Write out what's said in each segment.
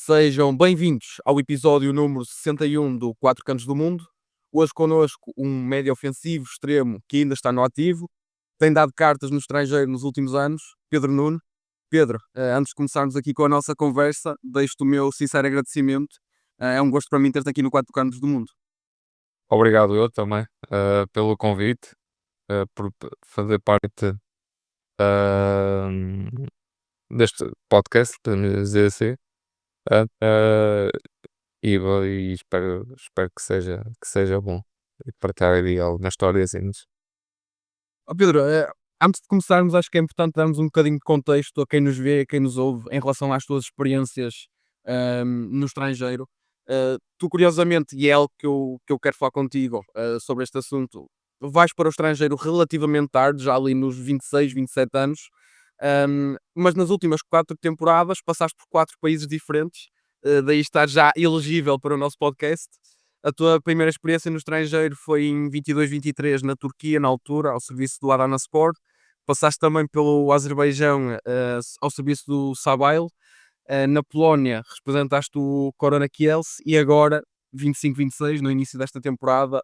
Sejam bem-vindos ao episódio número 61 do Quatro Cantos do Mundo. Hoje connosco um médio ofensivo extremo que ainda está no ativo, tem dado cartas no estrangeiro nos últimos anos, Pedro Nuno. Pedro, antes de começarmos aqui com a nossa conversa, deixo-te o meu sincero agradecimento. É um gosto para mim ter-te aqui no Quatro Cantos do Mundo. Obrigado eu também, pelo convite, por fazer parte, ah, deste podcast, podemos dizer assim, ah, e espero que seja bom e partilhar ali algumas historiazinhas. Ó Pedro, antes de começarmos, acho que é importante darmos um bocadinho de contexto a quem nos vê, a quem nos ouve, em relação às tuas experiências no estrangeiro. Tu, curiosamente, e é algo que eu quero falar contigo sobre este assunto, vais para o estrangeiro relativamente tarde, já ali nos 26, 27 anos, mas nas últimas 4 temporadas passaste por 4 países diferentes, daí estar já elegível para o nosso podcast. A tua primeira experiência no estrangeiro foi em 22, 23 na Turquia, na altura, ao serviço do Adanaspor. Passaste também pelo Azerbaijão, ao serviço do Sabail. Na Polónia representaste o Korona Kielce e agora, 25, 26, no início desta temporada,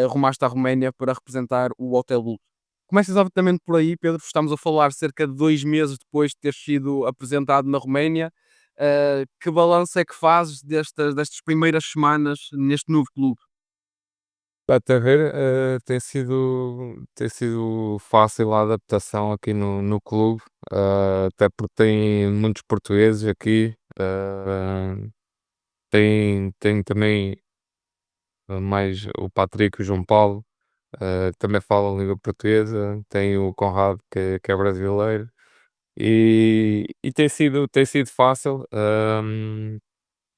rumaste à Roménia para representar o Hotel Bull. Começa exatamente por aí, Pedro. Estamos a falar cerca de 2 meses depois de ter sido apresentado na Roménia. Que balanço é que fazes destas primeiras semanas neste novo clube? Está a ver, tem sido fácil a adaptação aqui no clube, até porque tem muitos portugueses aqui, tem também mais o Patrick e o João Paulo. Também falam língua portuguesa, tem o Conrado que é brasileiro e tem sido fácil.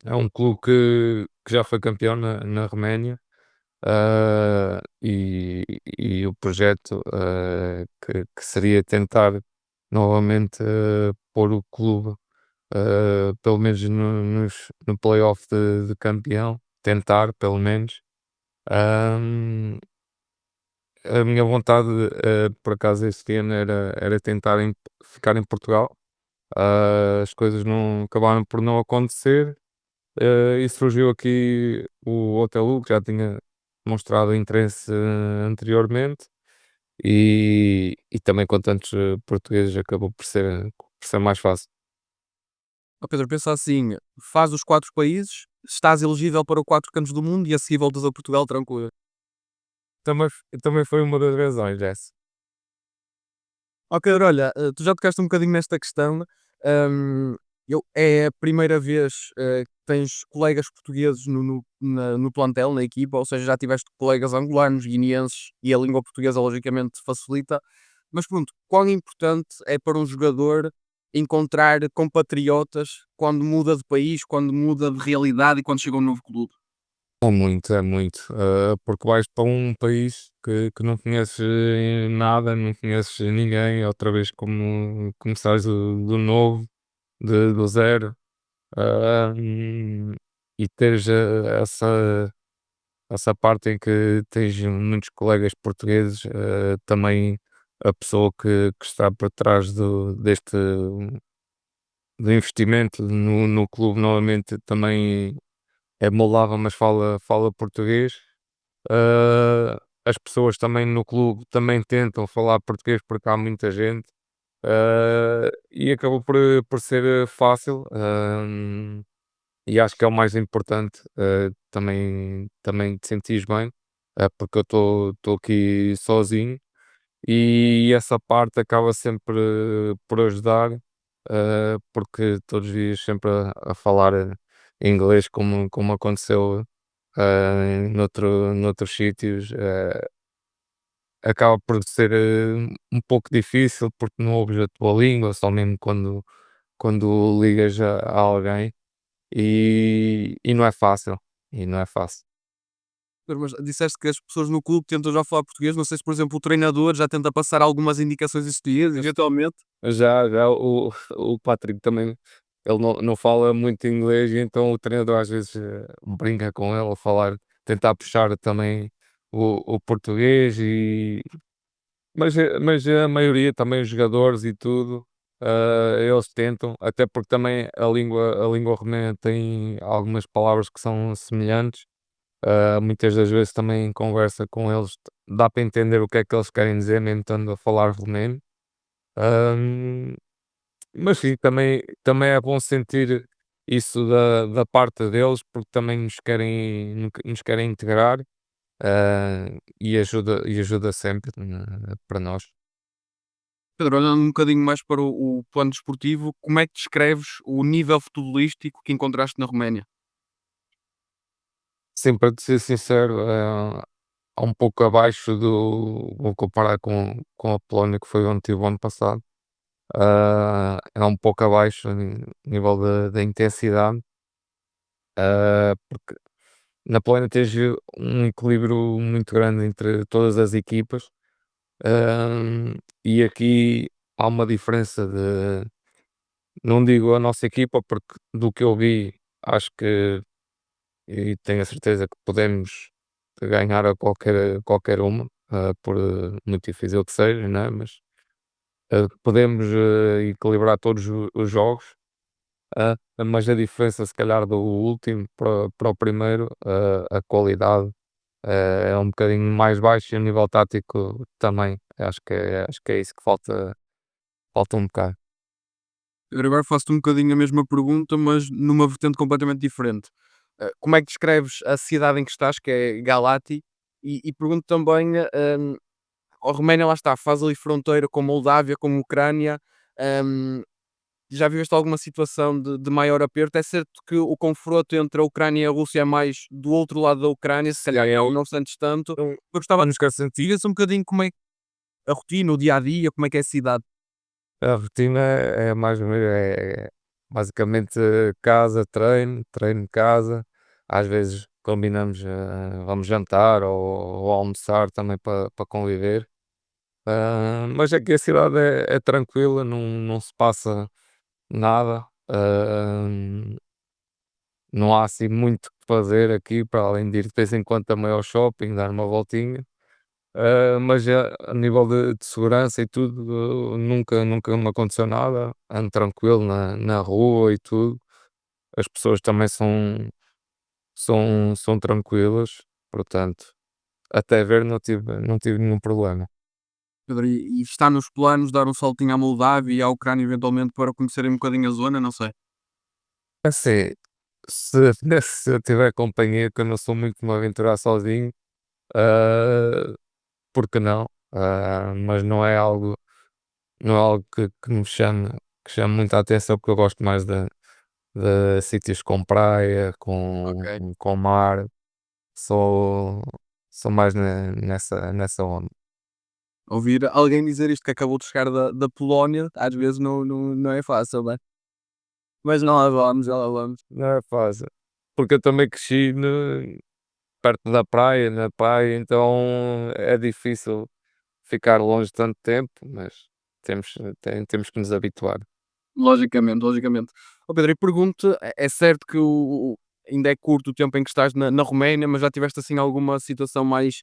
É um clube que já foi campeão na Roménia, e o projeto, que seria tentar novamente pôr o clube, pelo menos no playoff de campeão, tentar pelo menos. Ahm, A minha vontade, por acaso, este ano era tentar ficar em Portugal. As coisas não acabaram por não acontecer, e surgiu aqui o Hotel que já tinha mostrado interesse anteriormente, e também com tantos portugueses acabou por ser mais fácil. Ó Pedro, pensa assim, faz os 4 países, estás elegível para o Quatro Cantos do Mundo e a seguir voltas a Portugal tranquilo. Também foi uma das razões essa. Ó Pedro, olha, tu já tocaste um bocadinho nesta questão. hum, é a primeira vez que tens colegas portugueses no plantel, na equipa, ou seja, já tiveste colegas angolanos, guineenses e a língua portuguesa logicamente facilita. Mas pronto, quão importante é para um jogador encontrar compatriotas quando muda de país, quando muda de realidade e quando chega a um novo clube? É muito, porque vais para um país que não conheces nada, não conheces ninguém, outra vez como começares do novo, do zero, ah, e teres essa parte em que tens muitos colegas portugueses, também a pessoa que está por trás do investimento no clube novamente também é moldável, mas fala português. As pessoas também no clube também tentam falar português porque há muita gente, e acabou por ser fácil, e acho que é o mais importante, também te sentires bem, porque eu estou aqui sozinho e essa parte acaba sempre por ajudar, porque todos os dias sempre a falar inglês como aconteceu noutros sítios, acaba por ser um pouco difícil porque não ouves a tua língua, só mesmo quando ligas a alguém, e não é fácil, e não é fácil. Mas disseste que as pessoas no clube tentam já falar português. Não sei se, por exemplo, o treinador já tenta passar algumas indicações esses dias, eventualmente. Já o Patrick também, ele não fala muito inglês e então o treinador às vezes brinca com ele a falar, tentar puxar também o português, mas a maioria também os jogadores e tudo, eles tentam, até porque também a língua romena tem algumas palavras que são semelhantes. Muitas das vezes também em conversa com eles dá para entender o que é que eles querem dizer, mesmo estando a falar romeno. Hum, mas sim, também é bom sentir isso da parte deles, porque também nos querem integrar, e ajuda sempre para nós. Pedro, olhando um bocadinho mais para o plano desportivo, como é que descreves o nível futebolístico que encontraste na Roménia? Sim, para te ser sincero, um pouco abaixo vou comparar com a Polónia, que foi onde estive o ano passado. É um pouco abaixo a nível da intensidade, porque na Polónia tens um equilíbrio muito grande entre todas as equipas, e aqui há uma diferença não digo a nossa equipa, porque do que eu vi, acho que e tenho a certeza que podemos ganhar a qualquer uma, por muito difícil que seja, né? Mas podemos equilibrar todos os jogos. Mas a diferença, se calhar, do último para o primeiro, a qualidade é um bocadinho mais baixa e a nível tático também. Acho que é isso que falta um bocado. Pedro, agora faço-te um bocadinho a mesma pergunta, mas numa vertente completamente diferente. Como é que descreves a cidade em que estás, que é Galati? E pergunto também, a Roménia lá está, faz ali fronteira com Moldávia, com Ucrânia. hum, Já viveste alguma situação de maior aperto? É certo que o confronto entre a Ucrânia e a Rússia é mais do outro lado da Ucrânia, se calhar não sentes tanto. Eu gostava de nos querer sentir um bocadinho como é a rotina, o dia a dia, como é que é a cidade. A rotina é mais ou menos basicamente casa, treino, treino, casa. Às vezes combinamos, vamos jantar ou almoçar também para conviver. Mas aqui a cidade é tranquila, não se passa nada. Não há assim muito que fazer aqui para além de ir de vez em quando também ao shopping, dar uma voltinha. Mas a nível de segurança e tudo, nunca me aconteceu nada. Ando tranquilo na rua e tudo. As pessoas também são tranquilas, portanto, até ver não tive nenhum problema. Pedro, e está nos planos dar um saltinho à Moldávia e à Ucrânia eventualmente para conhecerem um bocadinho a zona? Não sei. Assim, se eu tiver companhia, que eu não sou muito de me aventurar sozinho, ah, porque não? Mas não é algo que chame muita atenção, porque eu gosto mais de sítios com praia, com, Ok. com mar, sou, sou mais nessa onda. Ouvir alguém dizer isto que acabou de chegar da Polónia, às vezes não é fácil, né? Mas não lá vamos, já lá vamos. Não é fácil, porque eu também cresci perto da praia, na praia, então é difícil ficar longe tanto tempo, mas temos que nos habituar. Logicamente, logicamente. Ó Pedro, e pergunto, é certo que ainda é curto o tempo em que estás na Roménia, mas já tiveste assim alguma situação mais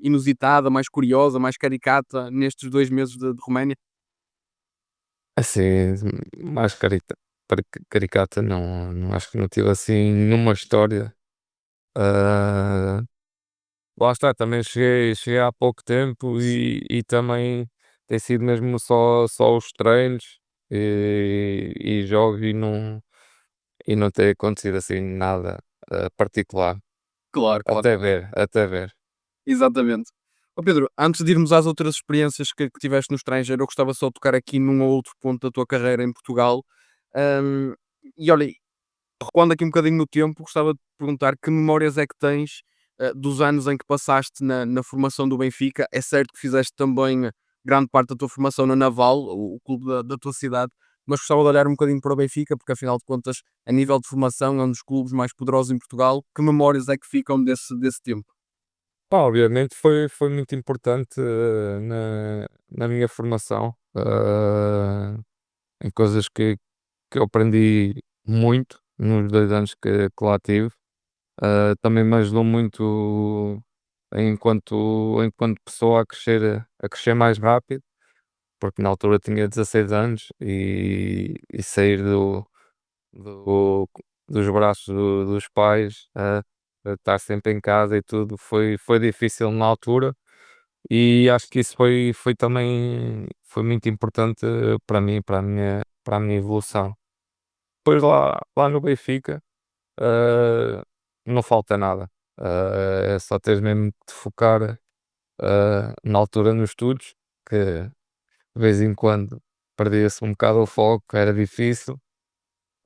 inusitada, mais curiosa, mais caricata nestes 2 meses de Roménia? Assim, mais caricata, não, acho que não tive assim nenhuma história. Ah, Lá está, também cheguei há pouco tempo e também tem sido mesmo só os treinos e jogos e não tem acontecido assim nada particular. Claro, claro. Até ver, até ver. Exatamente. Ó Pedro, antes de irmos às outras experiências que tiveste no estrangeiro, eu gostava só de tocar aqui num ou outro ponto da tua carreira em Portugal. Hum, e olha, recuando aqui um bocadinho no tempo, gostava de perguntar que memórias é que tens dos anos em que passaste na formação do Benfica? É certo que fizeste também grande parte da tua formação na Naval, o clube da tua cidade, mas gostava de olhar um bocadinho para o Benfica, porque afinal de contas, a nível de formação, é um dos clubes mais poderosos em Portugal. Que memórias é que ficam desse tempo? Pá, obviamente foi muito importante na minha formação, em coisas que eu aprendi muito nos 2 anos que lá tive. Também me ajudou muito enquanto pessoa a crescer mais rápido, porque na altura tinha 16 anos e sair do dos braços dos pais, a estar sempre em casa e tudo, foi difícil na altura, e acho que isso foi também foi muito importante para mim, para a minha evolução. Depois lá no Benfica, ah, não falta nada, é só teres mesmo que te focar, na altura nos estudos, que de vez em quando perdia-se um bocado o foco, era difícil,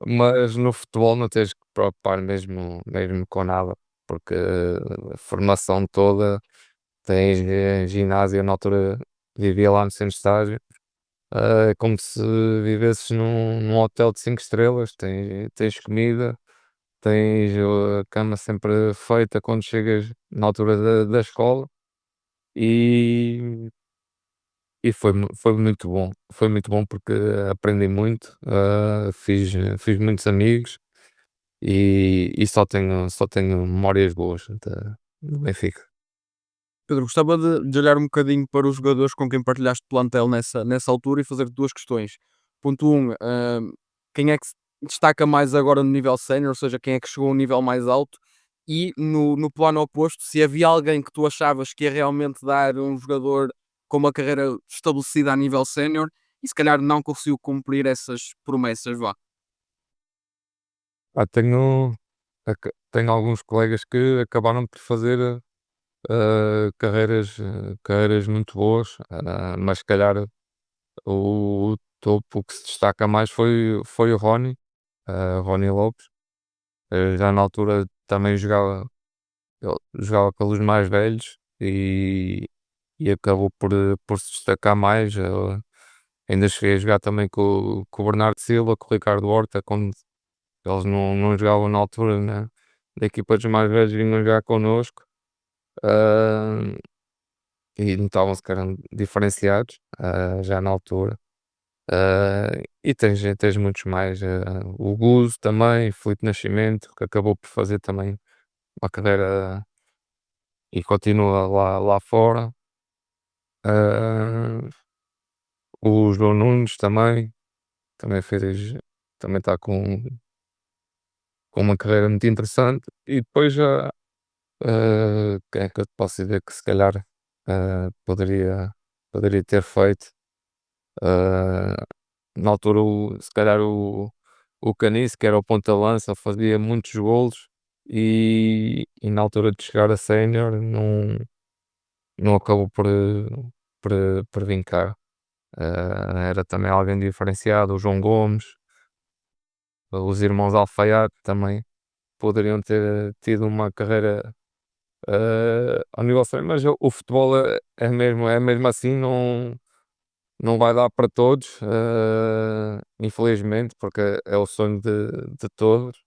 mas no futebol não tens que te preocupar mesmo com nada, porque a formação toda tens, ginásio. Na altura vivia lá no centro de estágio, é como se vivesses num hotel de 5 estrelas, tens comida, tens a cama sempre feita quando chegas na altura da escola, e foi muito bom porque aprendi muito, fiz muitos amigos, e só tenho memórias boas do Benfica. Pedro, gostava de olhar um bocadinho para os jogadores com quem partilhaste plantel nessa altura e fazer 2 questões. Ponto 1, quem é que se destaca mais agora no nível sénior, ou seja, quem é que chegou a um nível mais alto? E no plano oposto, se havia alguém que tu achavas que ia realmente dar um jogador com uma carreira estabelecida a nível sénior e se calhar não conseguiu cumprir essas promessas, vá. Tenho alguns colegas que acabaram por fazer, carreiras muito boas, mas se calhar o topo que se destaca mais foi o Rony Lopes. Já na altura também jogava pelos mais velhos, e acabou por se destacar mais. Ainda cheguei a jogar também com o Bernardo Silva, com o Ricardo Horta, quando eles não jogavam na altura, né, da equipa dos mais velhos, vinham jogar connosco, ah, e notavam-se que eram diferenciados, já na altura. E tens muitos mais, o Guzo também, Filipe Nascimento, que acabou por fazer também uma carreira e continua lá fora. Ah, o João Nunes também fez, também está com uma carreira muito interessante. E depois já, quem é que eu te posso dizer que se calhar, poderia ter feito, ah, na altura, se calhar o Caniço, que era o ponta-lança, fazia muitos golos, e na altura de chegar a sénior não acabou por vincar. Era também alguém diferenciado, o João Gomes, os irmãos Alfaiate também poderiam ter tido uma carreira, ao nível sénior, mas o futebol é mesmo assim, não vai dar para todos, infelizmente, porque é o sonho de todos,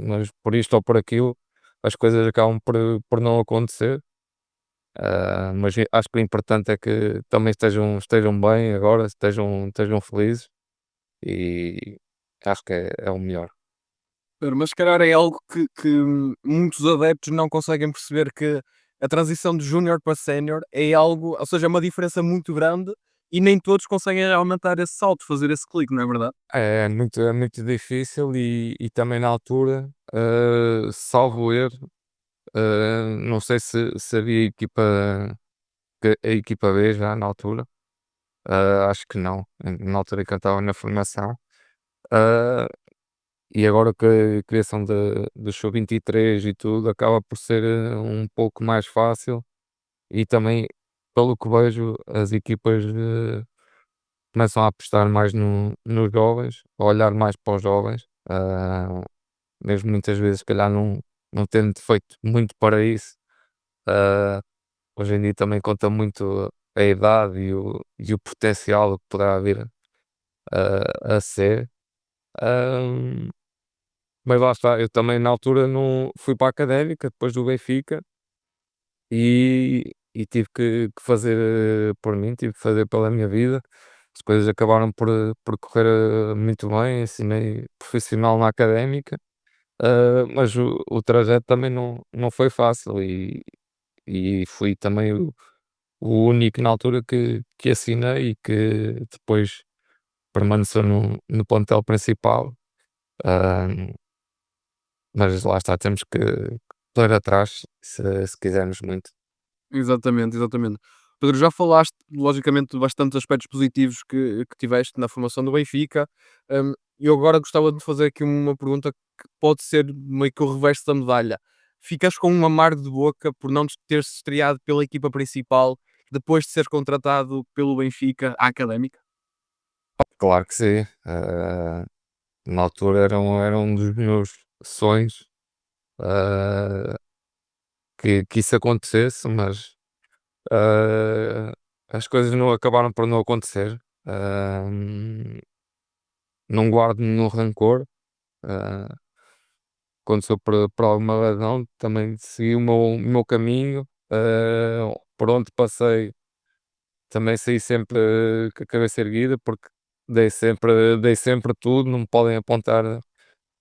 mas por isto ou por aquilo as coisas acabam por não acontecer. Mas acho que o importante é que também estejam bem agora, estejam felizes, e acho que é o melhor. Mas se calhar é algo que muitos adeptos não conseguem perceber que a transição de júnior para sénior é algo, ou seja, é uma diferença muito grande e nem todos conseguem realmente dar esse salto, fazer esse clique, não é verdade? É muito difícil, e também na altura, salvo erro, não sei se havia a equipa B já na altura, acho que não, na altura que eu estava na formação. Ah, e agora com a criação do Sub-23 e tudo, acaba por ser, um pouco mais fácil, e também, pelo que vejo, as equipas, começam a apostar mais nos jovens, a olhar mais para os jovens, mesmo muitas vezes, se calhar, não tendo feito muito para isso. ah, Hoje em dia também conta muito a idade e o potencial que poderá vir a ser. Ah, mas lá está, eu também na altura não fui para a Académica, depois do Benfica, e tive que fazer, por mim, tive que fazer pela minha vida. As coisas acabaram por correr, muito bem, assinei profissional na Académica, mas o trajeto também não foi fácil, e fui também o único na altura que assinei e que depois permaneceu no plantel principal. Ah, mas lá está, temos que correr atrás se quisermos muito. Exatamente, exatamente. Pedro, já falaste, logicamente, de bastantes aspectos positivos que tiveste na formação do Benfica. Eu agora gostava de fazer aqui uma pergunta que pode ser meio que o reverso da medalha. Ficas com um amargo de boca por não te teres estreado pela equipa principal depois de seres contratado pelo Benfica à Académica? Claro que sim. Na altura era um dos meus sonhos, ah, que isso acontecesse, mas ah, as coisas não acabaram por não acontecer. Ah, não guardo nenhum rancor. ah, Aconteceu por alguma razão, também segui o meu caminho. Por onde passei, também saí sempre com a cabeça erguida, porque dei sempre tudo, não me podem apontar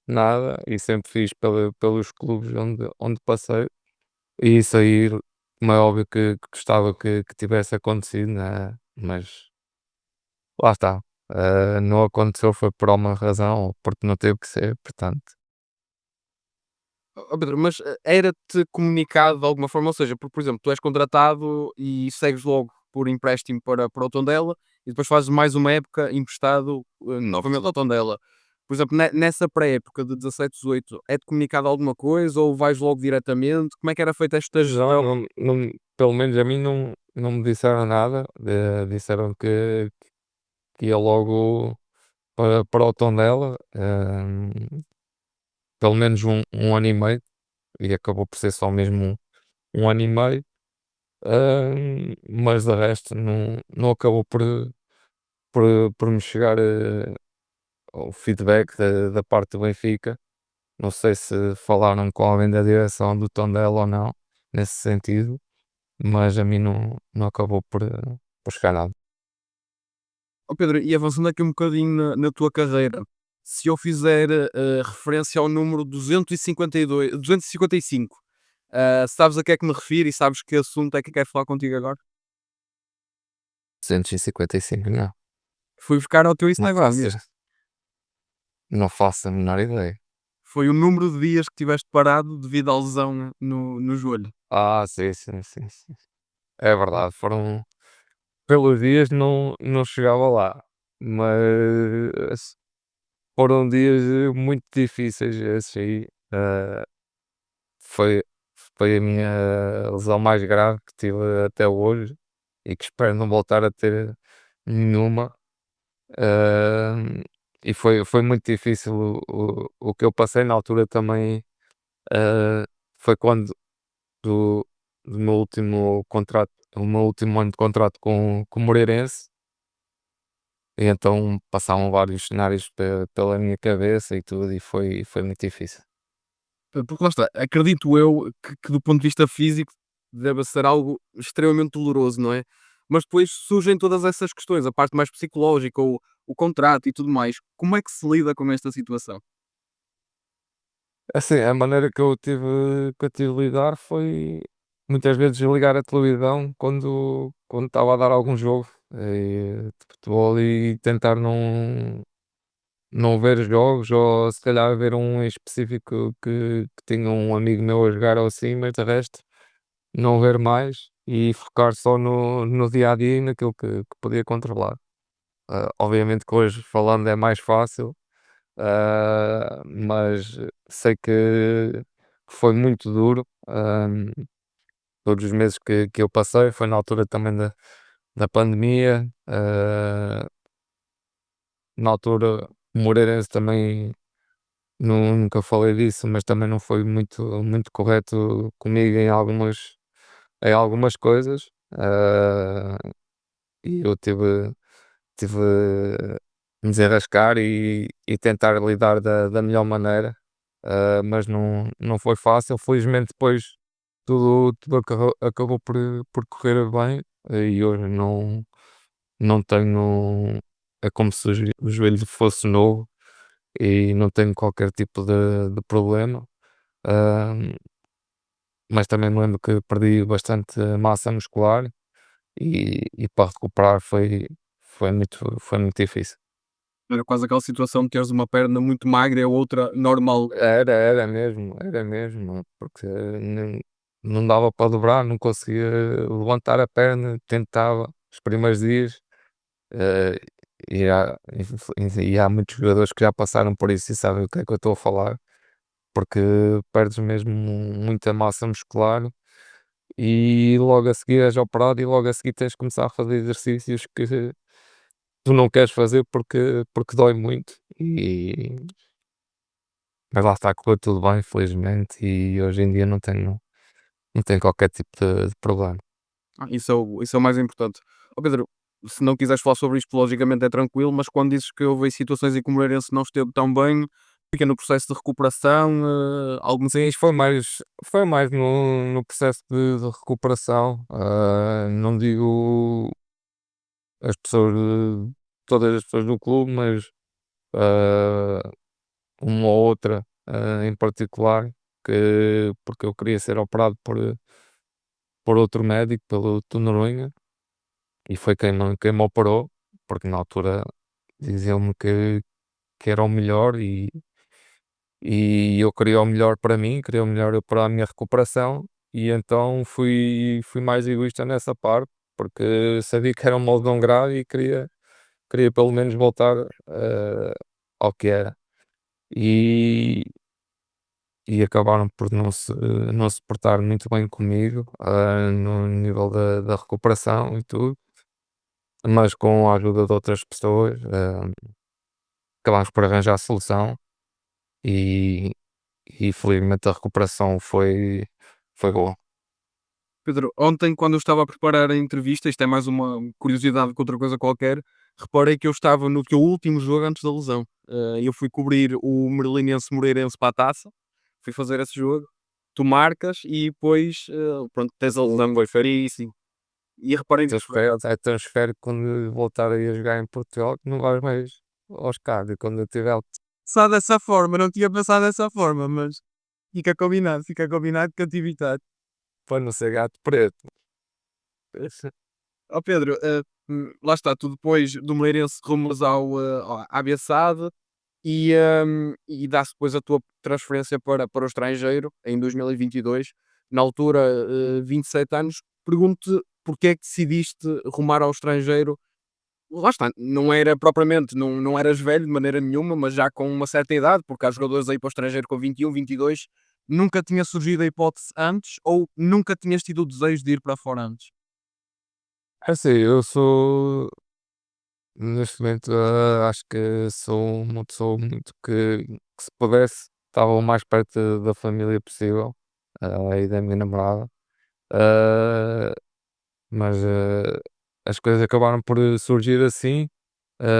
nada, e sempre fiz pelos clubes onde passei. E isso aí, como é óbvio que gostava que tivesse acontecido, né? Mas lá está. Não aconteceu, foi por alguma razão, ou porque não teve que ser, portanto. Ó Pedro, mas, era-te comunicado de alguma forma? Ou seja, porque, por exemplo, tu és contratado e segues logo por empréstimo para o Tondela e depois fazes mais uma época emprestado, novamente ao Tondela. Por exemplo, nessa pré-época de 17, 18, é-te comunicado alguma coisa ou vais logo diretamente? Como é que era feita esta Não, gestão? pelo menos a mim não me disseram nada. Disseram que ia logo para o Tondela, pelo menos um ano e meio, e acabou por ser só mesmo um ano e meio. Mas de resto não acabou por me chegar o feedback da parte do Benfica. Não sei se falaram com alguém da direção do Tondela ou não, nesse sentido, mas a mim não acabou por chegar nada. Ó Pedro, e avançando aqui um bocadinho na tua carreira, se eu fizer, referência ao número 252, 255, sabes a que é que me refiro e sabes que assunto é que quero falar contigo agora? 255 não, Fui buscar ao teu não Instagram faço, este. não faço a menor ideia. Foi o número de dias que tiveste parado devido à lesão no joelho. Ah, sim, sim, sim, sim. É verdade, pelos dias não chegava lá, mas foram dias muito difíceis esses aí. Ah, foi, foi a minha lesão mais grave que tive até hoje e que espero não voltar a ter nenhuma. Ah, e foi muito difícil o que eu passei na altura também. ah, Foi quando do, do meu último contrato, o meu último ano de contrato com o Moreirense. E então passavam vários cenários pela minha cabeça e tudo, e foi muito difícil. Porque lá está, acredito eu que do ponto de vista físico deve ser algo extremamente doloroso, não é? Mas depois surgem todas essas questões, a parte mais psicológica, o contrato e tudo mais. Como é que se lida com esta situação? Assim, a maneira que eu tive de lidar foi muitas vezes ligar a televisão quando estava a dar algum jogo de futebol e tentar não ver jogos, ou se calhar ver um em específico que tinha um amigo meu a jogar ou assim, mas de resto não ver mais e focar só no dia a dia e naquilo que podia controlar. Obviamente que hoje falando é mais fácil, mas sei que foi muito duro. Todos os meses que eu passei foi na altura também da pandemia. Na altura, o Moreirense também nunca falei disso, mas também não foi muito correto comigo em algumas coisas. E eu tive de me desenrascar e tentar lidar da melhor maneira, mas não foi fácil. Felizmente, depois tudo acabou por correr bem, e hoje não tenho. É como se o joelho fosse novo e não tenho qualquer tipo de problema. Ah, mas também me lembro que perdi bastante massa muscular e para recuperar foi muito difícil. Era quase aquela situação de teres uma perna muito magra e a outra normal. Era mesmo, porque não dava para dobrar, não conseguia levantar a perna, tentava os primeiros dias, eh, e há muitos jogadores que já passaram por isso e sabem o que é que eu estou a falar, porque perdes mesmo muita massa muscular e logo a seguir és operado e logo a seguir tens de começar a fazer exercícios que tu não queres fazer porque dói muito mas lá está, correu tudo bem, felizmente, e hoje em dia não tenho qualquer tipo de problema. Isso é o mais importante. Ó Pedro, se não quiseres falar sobre isto, logicamente é tranquilo, mas quando dizes que houve aí situações em que o Moreirense não esteve tão bem, fica no processo de recuperação, algum Sim, isto foi mais no processo de recuperação, não digo as pessoas, todas as pessoas do clube, mas, ah, uma ou outra, em particular, porque eu queria ser operado por outro médico, pelo Dr. Noronha, e foi quem me operou, porque na altura diziam-me que era o melhor e eu queria o melhor para mim, queria o melhor para a minha recuperação, e então fui mais egoísta nessa parte, porque sabia que era uma lesão grave e queria pelo menos voltar, ao que era. E e acabaram por não se portar muito bem comigo, no nível da recuperação e tudo, mas com a ajuda de outras pessoas, acabámos por arranjar a solução e felizmente a recuperação foi boa. Pedro, ontem quando eu estava a preparar a entrevista, isto é mais uma curiosidade que outra coisa qualquer, reparei que eu estava no teu último jogo antes da lesão. Eu fui cobrir o Merlinense Moreirense para a taça, fui fazer esse jogo, tu marcas e depois, pronto, tens a lesão, foi isso. E reparei nisso. Então espero que quando voltar aí a jogar em Portugal que não vais mais ao estádio, quando eu tiver Pensado dessa forma, não tinha pensado dessa forma, mas fica combinado que eu te evitar. para não ser gato preto. Ó Pedro, lá está, tu depois do Moreirense rumas ao Abiaçade e dá-se depois a tua transferência para o estrangeiro em 2022, na altura, 27 anos. Pergunto-te porque é que decidiste rumar ao estrangeiro. Lá está, não era propriamente, não eras velho de maneira nenhuma, mas já com uma certa idade, porque há jogadores aí para o estrangeiro com 21, 22. Nunca tinha surgido a hipótese antes ou nunca tinhas tido o desejo de ir para fora antes? É assim, eu sou neste momento, acho que sou uma pessoa muito que se pudesse, estava o mais perto da família possível, e da minha namorada, ah, mas, as coisas acabaram por surgir assim,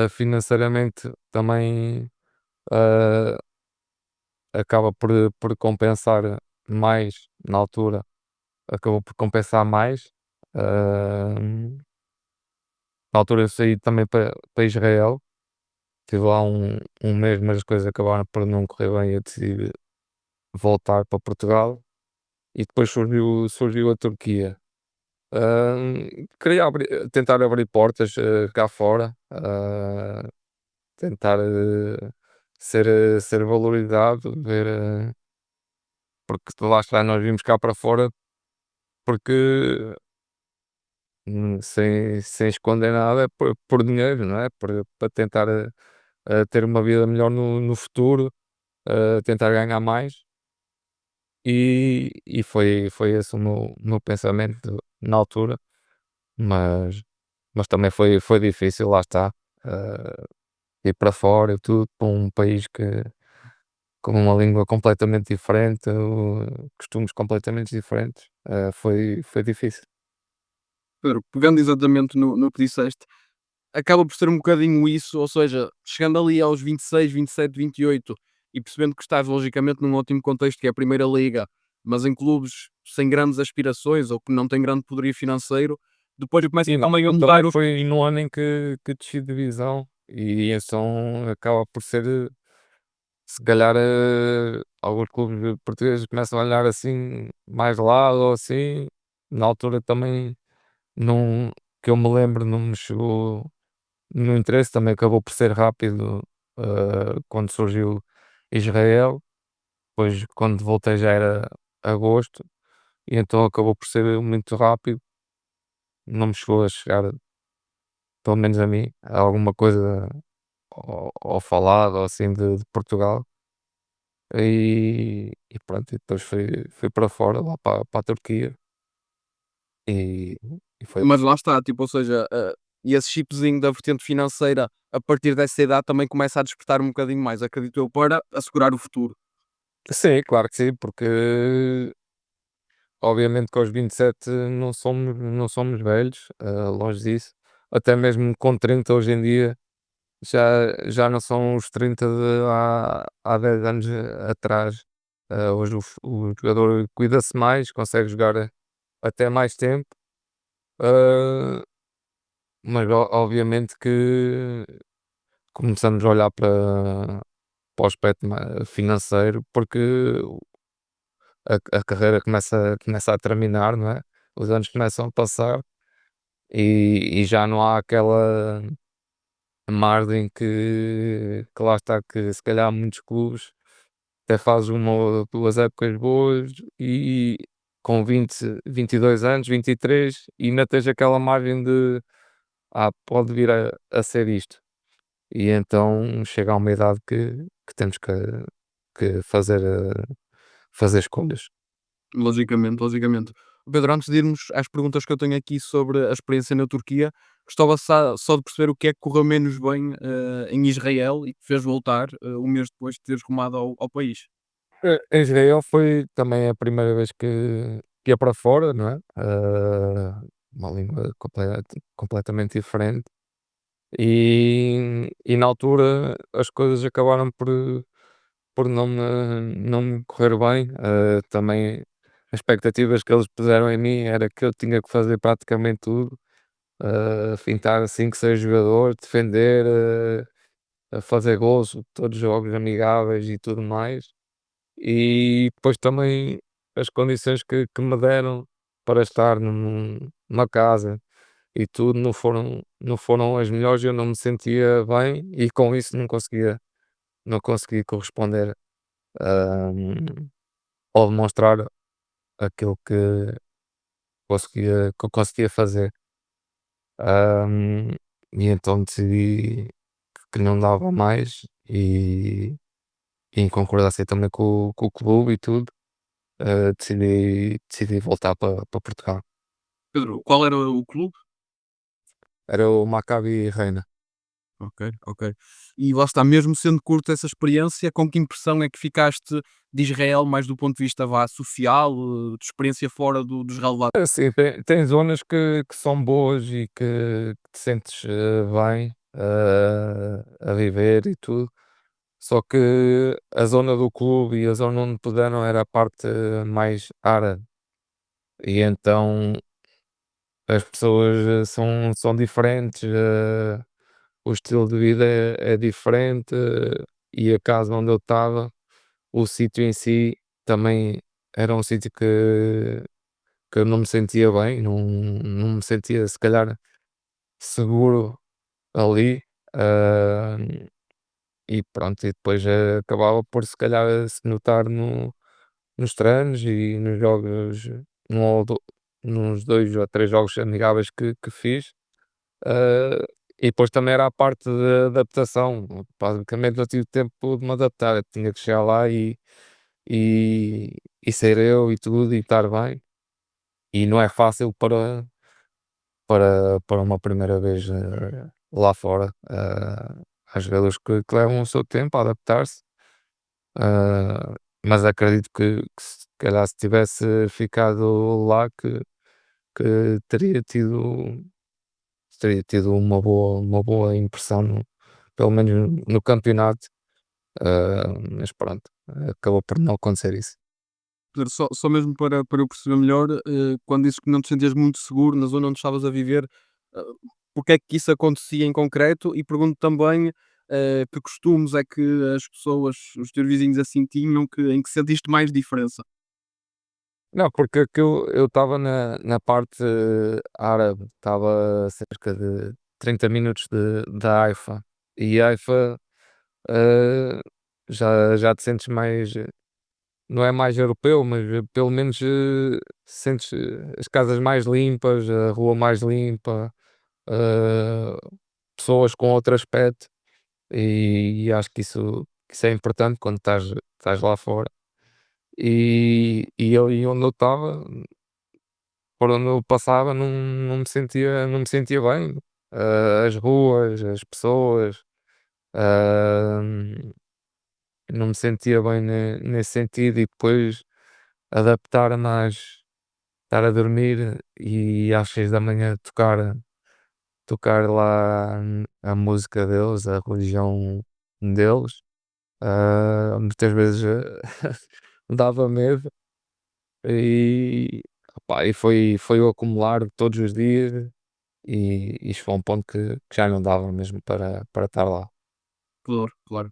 financeiramente também, ah, acaba por compensar mais na altura, acabou por compensar mais, ah, na altura eu saí também para Israel. Estive lá um mês, mas as coisas acabaram por não correr bem e eu decidi voltar para Portugal e depois surgiu a Turquia. Queria tentar abrir portas, cá fora, tentar, ser valorizado, ver, porque lá está, nós vimos cá para fora porque, sem esconder nada, por dinheiro, não é? Para tentar, ter uma vida melhor no futuro, tentar ganhar mais. E foi esse o meu pensamento na altura, mas também foi difícil, lá está, ir para fora e tudo, para um país com uma língua completamente diferente, costumes completamente diferentes, foi difícil. Pedro, pegando exatamente no que disseste, acaba por ser um bocadinho isso, ou seja, chegando ali aos 26, 27, 28 e percebendo que estás logicamente num ótimo contexto que é a Primeira Liga, mas em clubes sem grandes aspirações ou que não têm grande poderio financeiro, depois começa E não, também a mudar também o. foi no ano em que desci de divisão e então acaba por ser, se calhar, alguns clubes portugueses começam a olhar assim mais de lado ou assim, na altura também não. que eu me lembro não me chegou no interesse, também acabou por ser rápido, quando surgiu Israel, depois quando voltei já era agosto, e então acabou por ser muito rápido, não me chegou a chegar, pelo menos a mim, a alguma coisa ao falado ou assim de Portugal, e pronto, e depois fui para fora, lá para a Turquia, e e foi Mas lá está, tipo, ou seja, e esse chipzinho da vertente financeira, a partir dessa idade também começa a despertar um bocadinho mais, acredito eu, para assegurar o futuro. sim, claro que sim, porque obviamente que aos 27 não somos velhos, longe disso. Até mesmo com 30 hoje em dia já não são os 30 de há 10 anos atrás. Hoje o jogador cuida-se mais, consegue jogar até mais tempo, ah, mas obviamente que começamos a olhar para o aspecto financeiro, porque a carreira começa a terminar, não é? Os anos começam a passar. E já não há aquela margem que lá está, que se calhar muitos clubes até fazes 1 ou 2 épocas boas e com 22 anos, 23, e ainda tens aquela margem de: pode vir a ser isto". E então chega a uma idade que temos que fazer escolhas. Logicamente, logicamente. Pedro, antes de irmos às perguntas que eu tenho aqui sobre a experiência na Turquia, gostava só de perceber o que é que correu menos bem em Israel e que fez voltar um mês depois de teres rumado ao país. Em Israel foi também a primeira vez que ia para fora, não é? Uma língua completamente diferente, e na altura as coisas acabaram por não me correr bem. Também as expectativas que eles puseram em mim era que eu tinha que fazer praticamente tudo, fintar 5, 6 jogadores, defender, a fazer gols, todos os jogos amigáveis e tudo mais. E depois também as condições que me deram para estar numa casa e tudo não foram as melhores, eu não me sentia bem e com isso não consegui corresponder, hum, ou demonstrar aquilo que eu conseguia fazer. Hum, e então decidi que não dava mais, e em concordância também com o clube e tudo, decidi voltar para Portugal. Pedro, qual era o clube? Era o Maccabi Reina. Ok, ok. E lá está, mesmo sendo curta essa experiência, com que impressão é que ficaste de Israel, mais do ponto de vista vá, social, de experiência fora dos relevados? Assim, tem zonas que são boas e que te sentes, bem, a viver e tudo, só que a zona do clube e a zona onde puderam era a parte mais árabe, e então as pessoas, são diferentes, o estilo de vida é diferente, e a casa onde eu estava, o sítio em si também era um sítio que eu não me sentia bem, não me sentia se calhar seguro ali, ah, e pronto, e depois, acabava por se calhar se notar nos treinos e nos jogos, num ou do nos 2 ou 3 jogos amigáveis que fiz, ah, e depois também era a parte da adaptação. Basicamente não tive tempo de me adaptar, eu tinha que chegar lá e ser eu e tudo e estar bem, e não é fácil para uma primeira vez, lá fora. Há jogadores que levam o seu tempo a adaptar-se, mas acredito que se calhar se tivesse ficado lá que teria tido uma boa impressão pelo menos no campeonato, mas pronto, acabou por não acontecer isso. Pedro, só mesmo para eu perceber melhor, quando dizes que não te sentias muito seguro na zona onde estavas a viver, eh, porque é que isso acontecia em concreto? E pergunto também, que costumes é que as pessoas, os teus vizinhos assim tinham, em que sentiste mais diferença? Não, porque aquilo eu estava na parte árabe, estava a cerca de 30 minutos de Haifa, e Haifa, eh, já te sentes mais, não é mais europeu, mas pelo menos, sentes as casas mais limpas, a rua mais limpa, eh, pessoas com outro aspecto, e acho que isso é importante quando estás lá fora. E onde eu estava, por onde eu passava, não me sentia bem. As ruas, as pessoas, ah, não me sentia bem nesse sentido, e depois adaptar-me estar a dormir e às 6 da manhã tocar lá a música deles, a religião deles, muitas vezes me dava medo. E, opá, e foi o acumular de todos os dias, e isto foi um ponto que já não dava mesmo para estar lá. Claro, claro.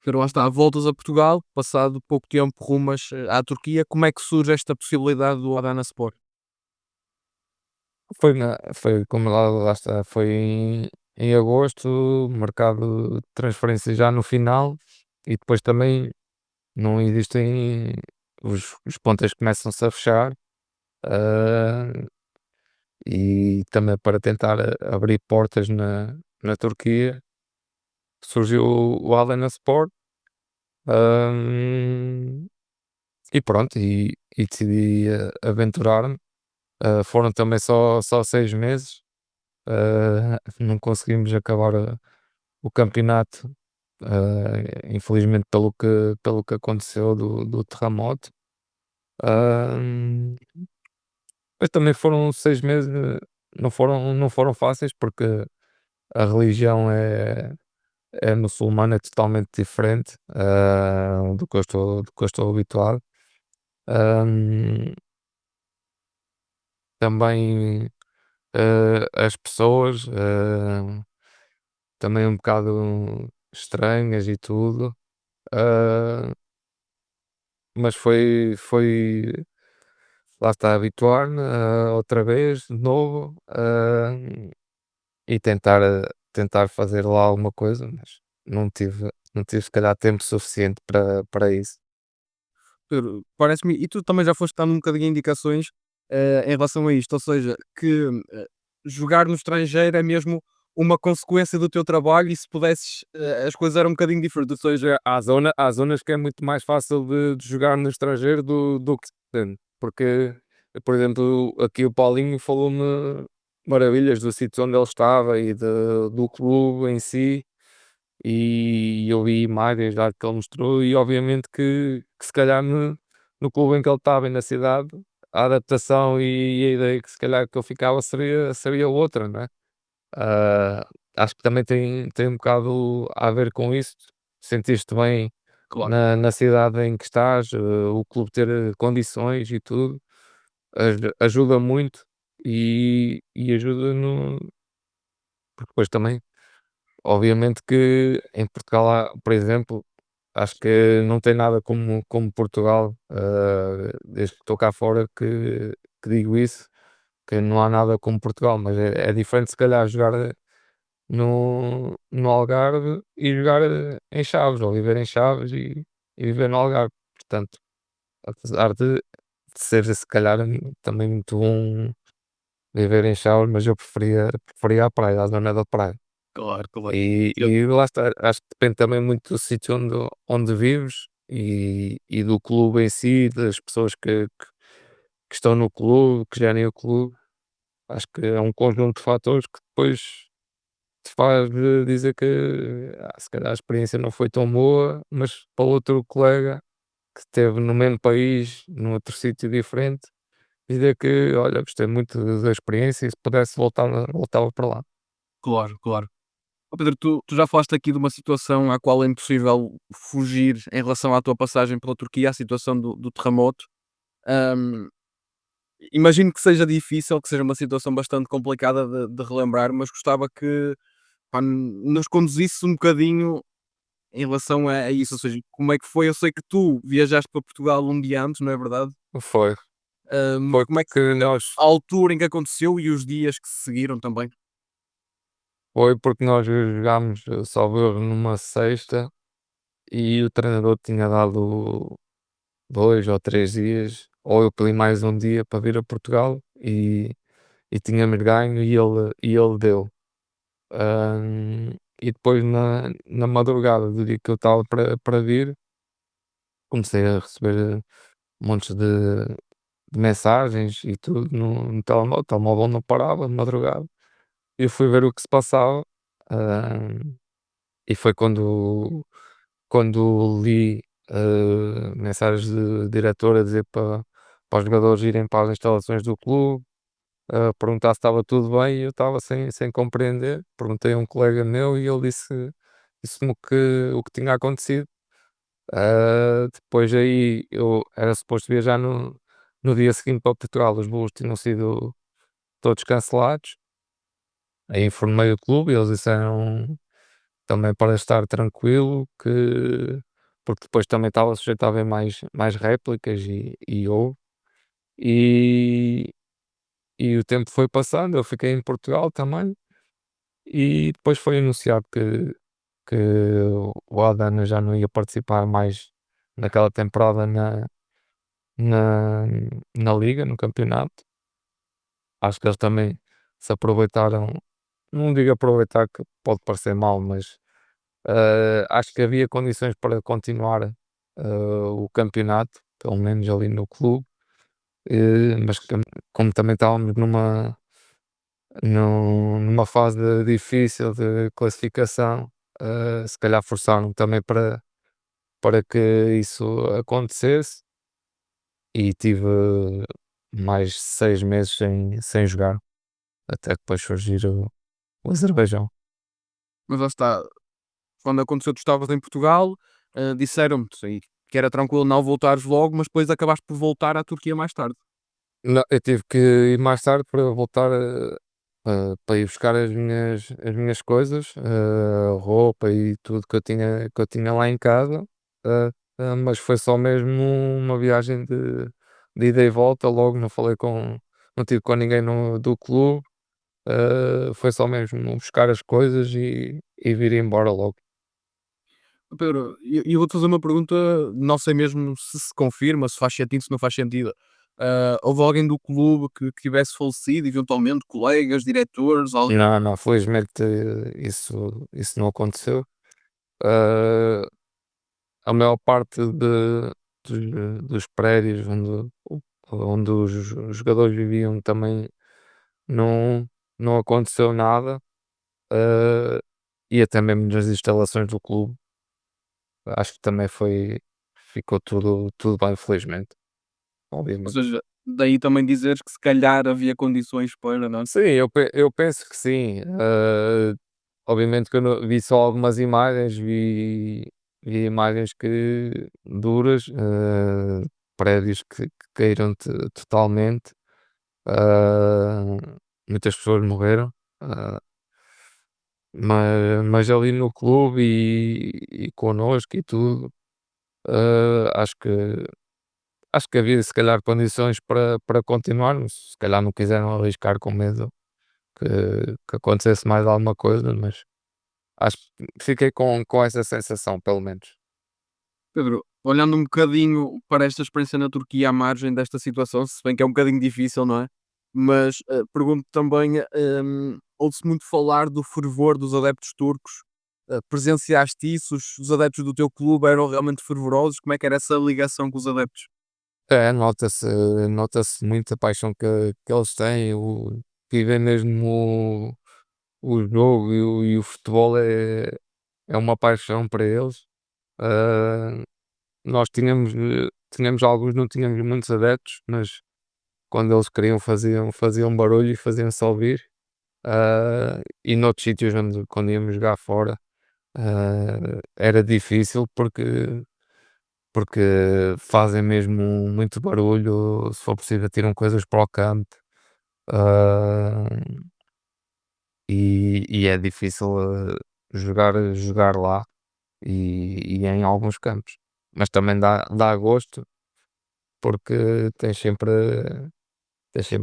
Pero lá está, voltas a Portugal, passado pouco tempo rumas à Turquia, como é que surge esta possibilidade do Adanaspor? Foi como lá está, foi em agosto, mercado de transferência já no final, e depois também não existem, os pontas começam-se a fechar, ah, e também para tentar abrir portas na Turquia, surgiu o Alanaspor. Hum, e pronto, e decidi aventurar-me. Foram também só 6 meses. Não conseguimos acabar o campeonato, infelizmente pelo que aconteceu do terremoto. Hum, mas também foram 6 meses, não foram fáceis, porque a religião é muçulmana, é totalmente diferente do que eu estou habituado. Hum, Também, as pessoas, também um bocado estranhas e tudo, ah, mas foi lá está, habituar-me, outra vez de novo, e tentar fazer lá alguma coisa, mas não tive se calhar tempo suficiente para isso. Pedro, parece-me, e tu também já foste dando um bocadinho de indicações, em relação a isto, ou seja, que jogar no estrangeiro é mesmo uma consequência do teu trabalho, e se pudesses, as coisas eram um bocadinho diferentes, ou seja, Há zonas que é muito mais fácil de jogar no estrangeiro do que dentro, porque, por exemplo, aqui o Paulinho falou-me maravilhas do sítio onde ele estava e do clube em si, e eu vi imagens lá que ele mostrou, e obviamente que se calhar no clube em que ele estava e na cidade, a adaptação e a ideia que se calhar que eu ficava seria outra, não é? Ah, Acho que também tem um bocado a ver com isso, sentir-te bem claro, na cidade em que estás, o clube ter condições e tudo, ajuda muito, e ajuda no, porque depois também, obviamente que em Portugal há, por exemplo, acho que não tem nada como Portugal, desde que estou cá fora que digo isso, que não há nada como Portugal, mas é diferente se calhar jogar no Algarve e jogar em Chaves, ou viver em Chaves e viver no Algarve. Portanto, apesar de ser se calhar também muito bom viver em Chaves, mas eu preferia a praia, a zona da praia. claro, claro. Eu E lá está, acho que depende também muito do sítio onde vives, e do clube em si, das pessoas que estão no clube, que gerem o clube. Acho que é um conjunto de fatores que depois te faz dizer que se calhar a experiência não foi tão boa, mas para outro colega que esteve no mesmo país, num outro sítio diferente, dizer que olha, gostei muito da experiência, e se pudesse voltava para lá. claro, claro. Ó Pedro, tu já falaste aqui de uma situação à qual é impossível fugir em relação à tua passagem pela Turquia, a situação do terremoto. Hum, Imagino que seja difícil, que seja uma situação bastante complicada de relembrar, mas gostava que, pá, nos conduzisse um bocadinho em relação a isso, ou seja, como é que foi? Eu sei que tu viajaste para Portugal um dia antes, não é verdade? Foi. Foi Como é que que nós a altura em que aconteceu e os dias que se seguiram também? foi porque nós jogámos, salvo erro, numa sexta e o treinador tinha dado 2 ou 3 dias, ou eu pedi mais um dia para vir a Portugal e tínhamos ganho e ele deu. E depois na madrugada do dia que eu estava para vir, comecei a receber montes de mensagens e tudo no telemóvel, o telemóvel não parava de madrugada. Eu fui ver o que se passava, hã, e foi quando li, mensagens de diretor a dizer para os jogadores irem para as instalações do clube, perguntar se estava tudo bem e eu estava sem compreender. Perguntei a um colega meu e ele disse-me o que tinha acontecido. Depois aí eu era suposto viajar no dia seguinte para Portugal, os voos tinham sido todos cancelados. Aí informei o clube e eles disseram também para estar tranquilo porque depois também estava sujeito a haver mais réplicas e houve. E, e o tempo foi passando, eu fiquei em Portugal também e depois foi anunciado que o Aldana já não ia participar mais naquela temporada na, na liga, no campeonato. Acho que eles também se aproveitaram, não digo aproveitar que pode parecer mal, mas acho que havia condições para continuar o campeonato, pelo menos ali no clube, mas como também estávamos numa fase difícil de classificação, se calhar forçaram também para que isso acontecesse e tive mais 6 meses sem jogar, até que depois surgir o Azerbaijão. Mas lá está, quando aconteceu tu estavas em Portugal, disseram-te aí que era tranquilo não voltares logo, mas depois acabaste por voltar à Turquia mais tarde. Não, eu tive que ir mais tarde para voltar para ir buscar as minhas coisas, roupa e tudo que eu tinha lá em casa, mas foi só mesmo uma viagem de ida e volta, logo não tive com ninguém do clube, foi só mesmo buscar as coisas e vir embora logo. Pedro, eu vou-te fazer uma pergunta, não sei mesmo se confirma, se faz sentido, se não faz sentido. Houve alguém do clube que tivesse falecido, eventualmente, colegas, diretores, alguém? Não, não, felizmente isso não aconteceu. Ah, a maior parte dos prédios onde os jogadores viviam também não, não aconteceu nada, eh, e até mesmo nas instalações do clube, acho que também ficou tudo bem, felizmente, Ou obviamente. seja, daí também dizeres que se calhar havia condições para, não é? Sim, eu penso que sim. Obviamente que eu vi só algumas imagens, vi imagens duras, prédios que caíram totalmente, ah, muitas pessoas morreram, ah, mas ali no clube e connosco e tudo, acho que havia se calhar condições para continuarmos, se calhar não quiseram arriscar com medo que acontecesse mais alguma coisa, mas acho que fiquei com essa sensação, pelo menos. Pedro, olhando um bocadinho para esta experiência na Turquia à margem desta situação, se bem que é um bocadinho difícil, não é? Mas pergunto também, ouve-se muito falar do fervor dos adeptos turcos. Presenciaste isso? Os adeptos do teu clube eram realmente fervorosos? Como é que era essa ligação com os adeptos? É, nota-se muito a paixão que eles têm, vivem mesmo o jogo e o futebol é uma paixão para eles. Ah, nós tínhamos alguns, não tínhamos muitos adeptos, mas quando eles queriam faziam barulho e faziam-se ouvir. E noutros sítios quando íamos jogar fora, era difícil porque fazem mesmo muito barulho, se for preciso tiram coisas para o campo, ah, e é difícil, jogar lá. E, em alguns campos. Mas também dá gosto, porque tens sempre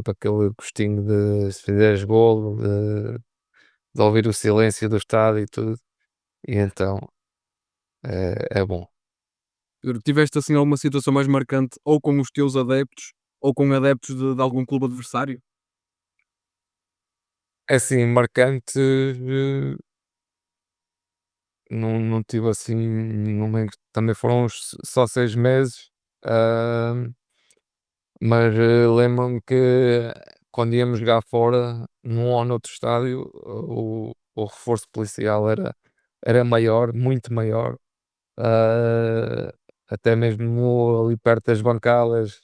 aquele gostinho de se fizeres golo, de ouvir o silêncio do estádio e tudo, e então é bom. Tiveste assim alguma situação mais marcante ou com os teus adeptos ou com adeptos de algum clube adversário? É assim, marcante, não tive assim nenhuma, também foram só 6 meses, hã, mas, lembro-me que quando íamos jogar fora, num ou noutro estádio, o reforço policial era maior, muito maior, hã, até mesmo ali perto das bancadas,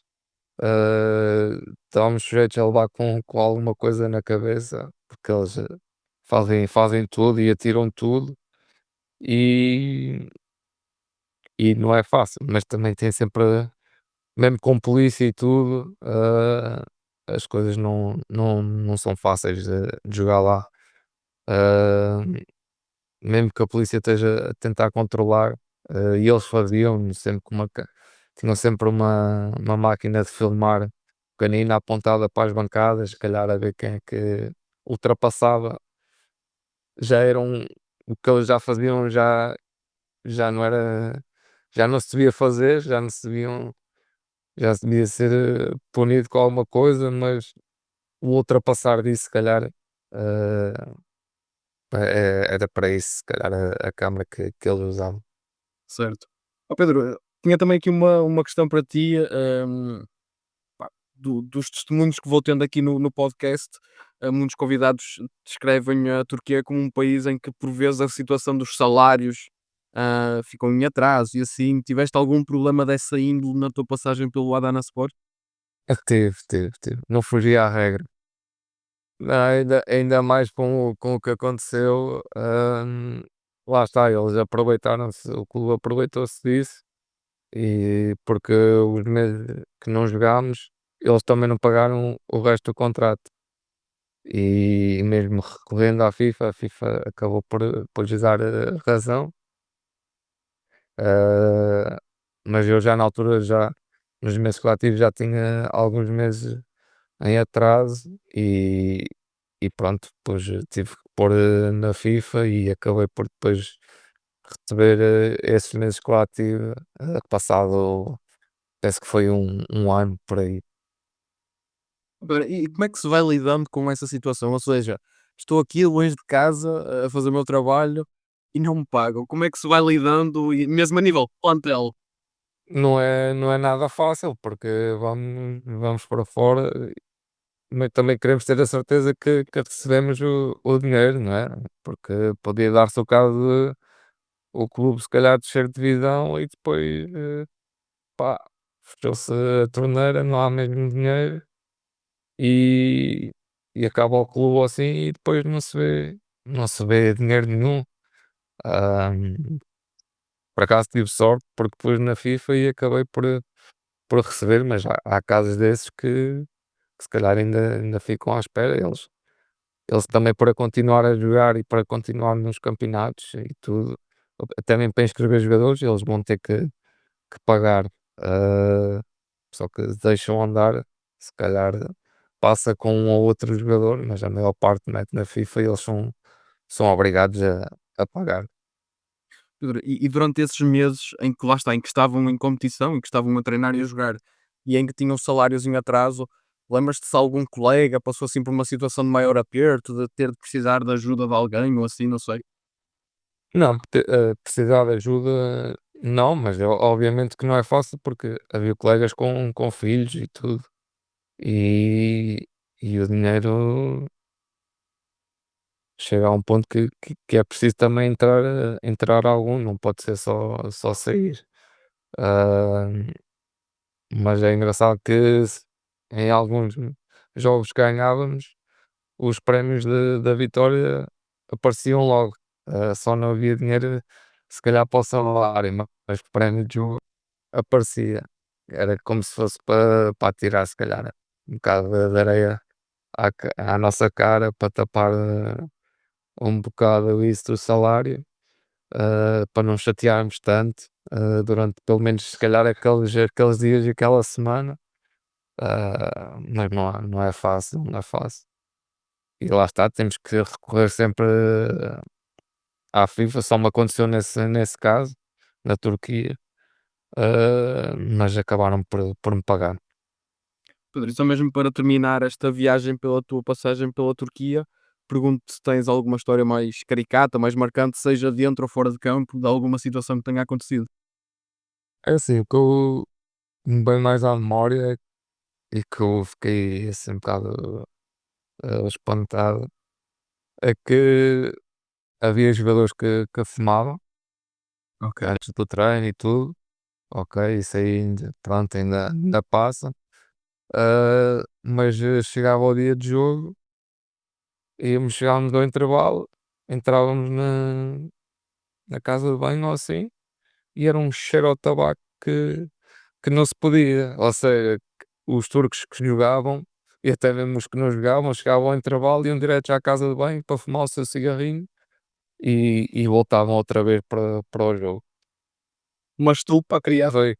estávamos sujeitos a levar com alguma coisa na cabeça, porque eles, fazem tudo e atiram tudo, e não é fácil, mas também tem sempre, mesmo com polícia e tudo, as coisas não são fáceis de jogar lá. Ah, mesmo que a polícia esteja a tentar controlar, e eles faziam sempre com tinham sempre uma máquina de filmar pequenina apontada para as bancadas, se calhar a ver quem é que ultrapassava. Já eram o que eles já faziam, já não era, já não se devia fazer, já se devia ser, punido com alguma coisa, mas o ultrapassar disso, se calhar, era para isso, se calhar, a câmara que eles usavam. Certo. Ó Pedro, tinha também aqui uma questão para ti, pá, dos testemunhos que vou tendo aqui no podcast, muitos convidados descrevem a Turquia como um país em que, por vezes, a situação dos salários ficam em atraso e assim. Tiveste algum problema dessa índole na tua passagem pelo Adanaspor? Teve. Não fugia à regra. Não, ainda mais com o que aconteceu, lá está, eles aproveitaram-se, o clube aproveitou-se disso, e porque os meses que não jogámos, eles também não pagaram o resto do contrato. E mesmo recorrendo à FIFA, a FIFA acabou por lhes dar razão. ah, mas eu já na altura, já nos meses que lá tive, já tinha alguns meses em atraso, e pronto, depois tive que pôr na FIFA e acabei por depois receber esses meses que lá tive, passado, penso que foi um ano por aí. Agora, e como é que se vai lidando com essa situação? Ou seja, estou aqui longe de casa a fazer o meu trabalho e não me pagam. Como é que se vai lidando, e mesmo a nível plantel? Não é nada fácil, porque vamos para fora, mas também queremos ter a certeza que recebemos o dinheiro, não é? Porque podia dar-se o caso de o clube se calhar descer de divisão e depois, pá, fechou-se a torneira, não há mesmo dinheiro, e acaba o clube assim e depois não se vê dinheiro nenhum. Ah, por acaso tive sorte, porque depois na FIFA e acabei por receber, mas há casos desses que se calhar ainda ficam à espera. Eles também, para continuar a jogar e para continuar nos campeonatos e tudo, até mesmo para inscrever jogadores, eles vão ter que pagar. ah, Só que deixam andar, se calhar passa com um ou outro jogador, mas a maior parte mete na FIFA e eles são obrigados a pagar. E durante esses meses em que lá está, em que estavam em competição, em que estavam a treinar e a jogar, e em que tinham salários em atraso, lembras-te se algum colega passou assim por uma situação de maior aperto, de ter de precisar de ajuda de alguém ou assim, não sei? Não, precisar de ajuda, não, mas obviamente que não é fácil, porque havia colegas com filhos e tudo, e, o dinheiro chega a um ponto que é preciso também entrar algum, não pode ser só sair. Ah, mas é engraçado que em alguns jogos que ganhávamos, os prémios da vitória apareciam logo. Só não havia dinheiro, se calhar, para o salário, mas o prémio de jogo aparecia. Era como se fosse para atirar, se calhar, um bocado de areia à nossa cara, para tapar um bocado isso do salário, para não chatearmos tanto. durante pelo menos se calhar aqueles dias e aquela semana, mas não é fácil, não é fácil. E lá está, temos que recorrer sempre à FIFA, só me aconteceu nesse caso, na Turquia, mas acabaram por me pagar. Pedro, só mesmo para terminar esta viagem pela tua passagem pela Turquia, pergunto se tens alguma história mais caricata, mais marcante, seja dentro ou fora de campo, de alguma situação que tenha acontecido. É assim, o que eu me vem mais à memória e que eu fiquei assim um bocado espantado é que havia jogadores que fumavam Ok. antes do treino e tudo. Ok, isso aí ainda, pronto, ainda passa. Mas chegava o dia de jogo, chegávamos ao intervalo, entrávamos na casa de banho ou assim, e era um cheiro ao tabaco que não se podia. Ou seja, os turcos que jogavam, e até mesmo os que não jogavam, chegavam ao intervalo, iam direto à casa de banho para fumar o seu cigarrinho e voltavam outra vez para o jogo. Mas tu, para criar. Foi,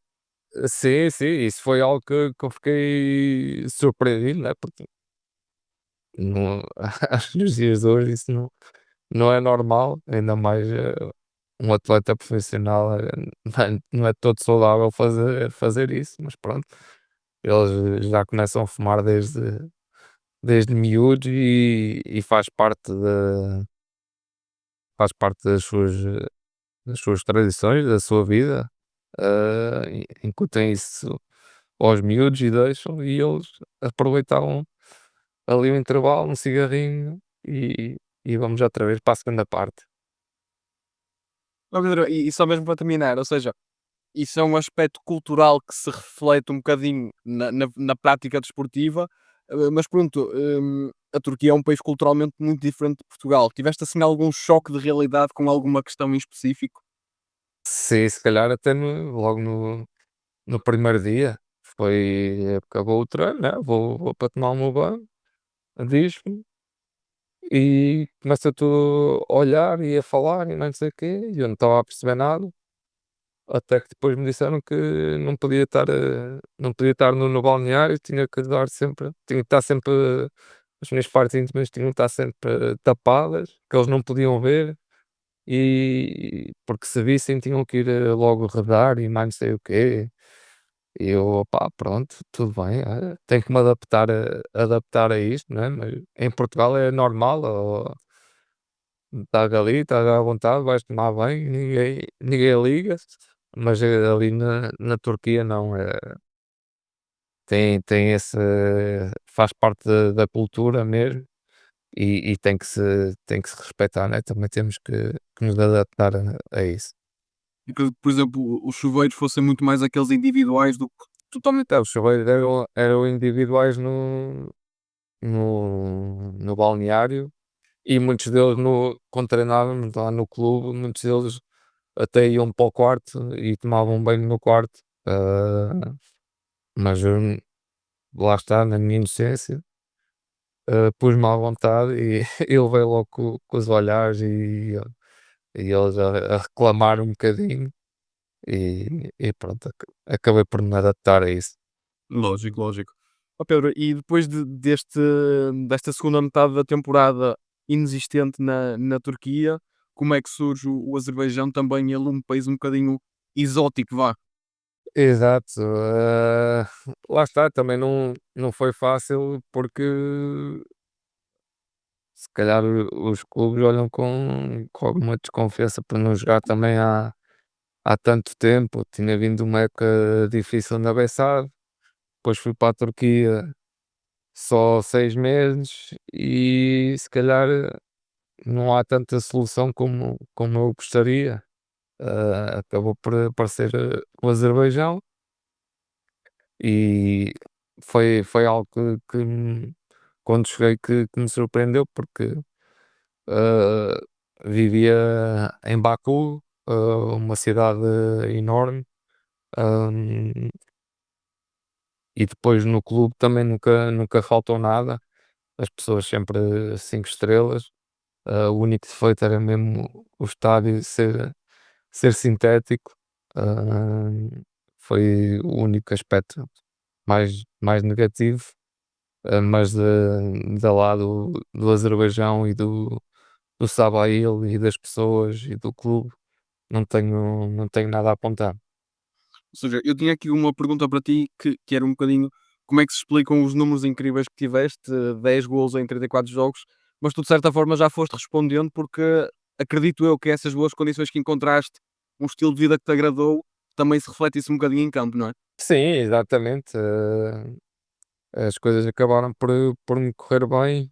sim, sim, isso foi algo que eu fiquei surpreendido, né? Porque não, acho que nos dias de hoje isso não é normal, ainda mais um atleta profissional, não é todo saudável fazer isso, mas pronto, eles já começam a fumar desde miúdos e faz parte das suas tradições, da sua vida, incutem isso aos miúdos e deixam, e eles aproveitavam ali o intervalo, um cigarrinho e vamos outra vez para a segunda parte. Ó Pedro, e só mesmo para terminar, ou seja, isso é um aspecto cultural que se reflete um bocadinho na prática desportiva, mas pronto, a Turquia é um país culturalmente muito diferente de Portugal. Tiveste assim algum choque de realidade com alguma questão em específico? Sim, se calhar até logo no primeiro dia, acabou o treino, né? Vou para tomar o meu banho, diz-me, e começa tu a olhar e a falar e não sei o quê, e eu não estava a perceber nada, até que depois me disseram que não podia estar no balneário, tinha que estar sempre, as minhas partes íntimas tinham que estar sempre tapadas, que eles não podiam ver, e porque se vissem tinham que ir logo redar e mais não sei o quê. E eu, opá, pronto, tudo bem, tenho que me adaptar a isto, né? Mas em Portugal é normal, ou estás ali, estás à vontade, vais tomar banho, ninguém liga, mas ali na Turquia não, faz parte da cultura mesmo e tem que se respeitar, né? Também temos que nos adaptar a isso. E que, por exemplo, os chuveiros fossem muito mais aqueles individuais do que. Totalmente, os chuveiros eram individuais no balneário. E muitos deles, quando treinávamos lá no clube, muitos deles até iam para o quarto e tomavam banho no quarto. Mas lá está, na minha inocência, pus-me à vontade e ele veio logo com os olhares e eles a reclamar um bocadinho. E pronto, acabei por me adaptar a isso. Lógico, lógico. Ó Pedro, e depois desta segunda metade da temporada inexistente na Turquia, como é que surge o Azerbaijão também ele um país um bocadinho exótico, vá? Exato, lá está, também não foi fácil porque se calhar os clubes olham com alguma desconfiança para não jogar também há tanto tempo. Tinha vindo uma época difícil na Bessade, depois fui para a Turquia só 6 meses e se calhar não há tanta solução como eu gostaria. Acabou por aparecer o Azerbaijão e foi algo quando cheguei que me surpreendeu porque Uh, vivia em Baku, uma cidade enorme, um, e depois no clube também nunca faltou nada, as pessoas sempre 5 estrelas. O único defeito era mesmo o estádio ser sintético, ah, foi o único aspecto mais negativo, mas da lá do Azerbaijão e do Sabail e das pessoas e do clube, não tenho nada a apontar. Ou seja, eu tinha aqui uma pergunta para ti que era um bocadinho como é que se explicam os números incríveis que tiveste, 10 golos em 34 jogos, mas tu de certa forma já foste respondendo porque acredito eu que essas boas condições que encontraste, um estilo de vida que te agradou, também se reflete isso um bocadinho em campo, não é? Sim, exatamente, as coisas acabaram por me correr bem,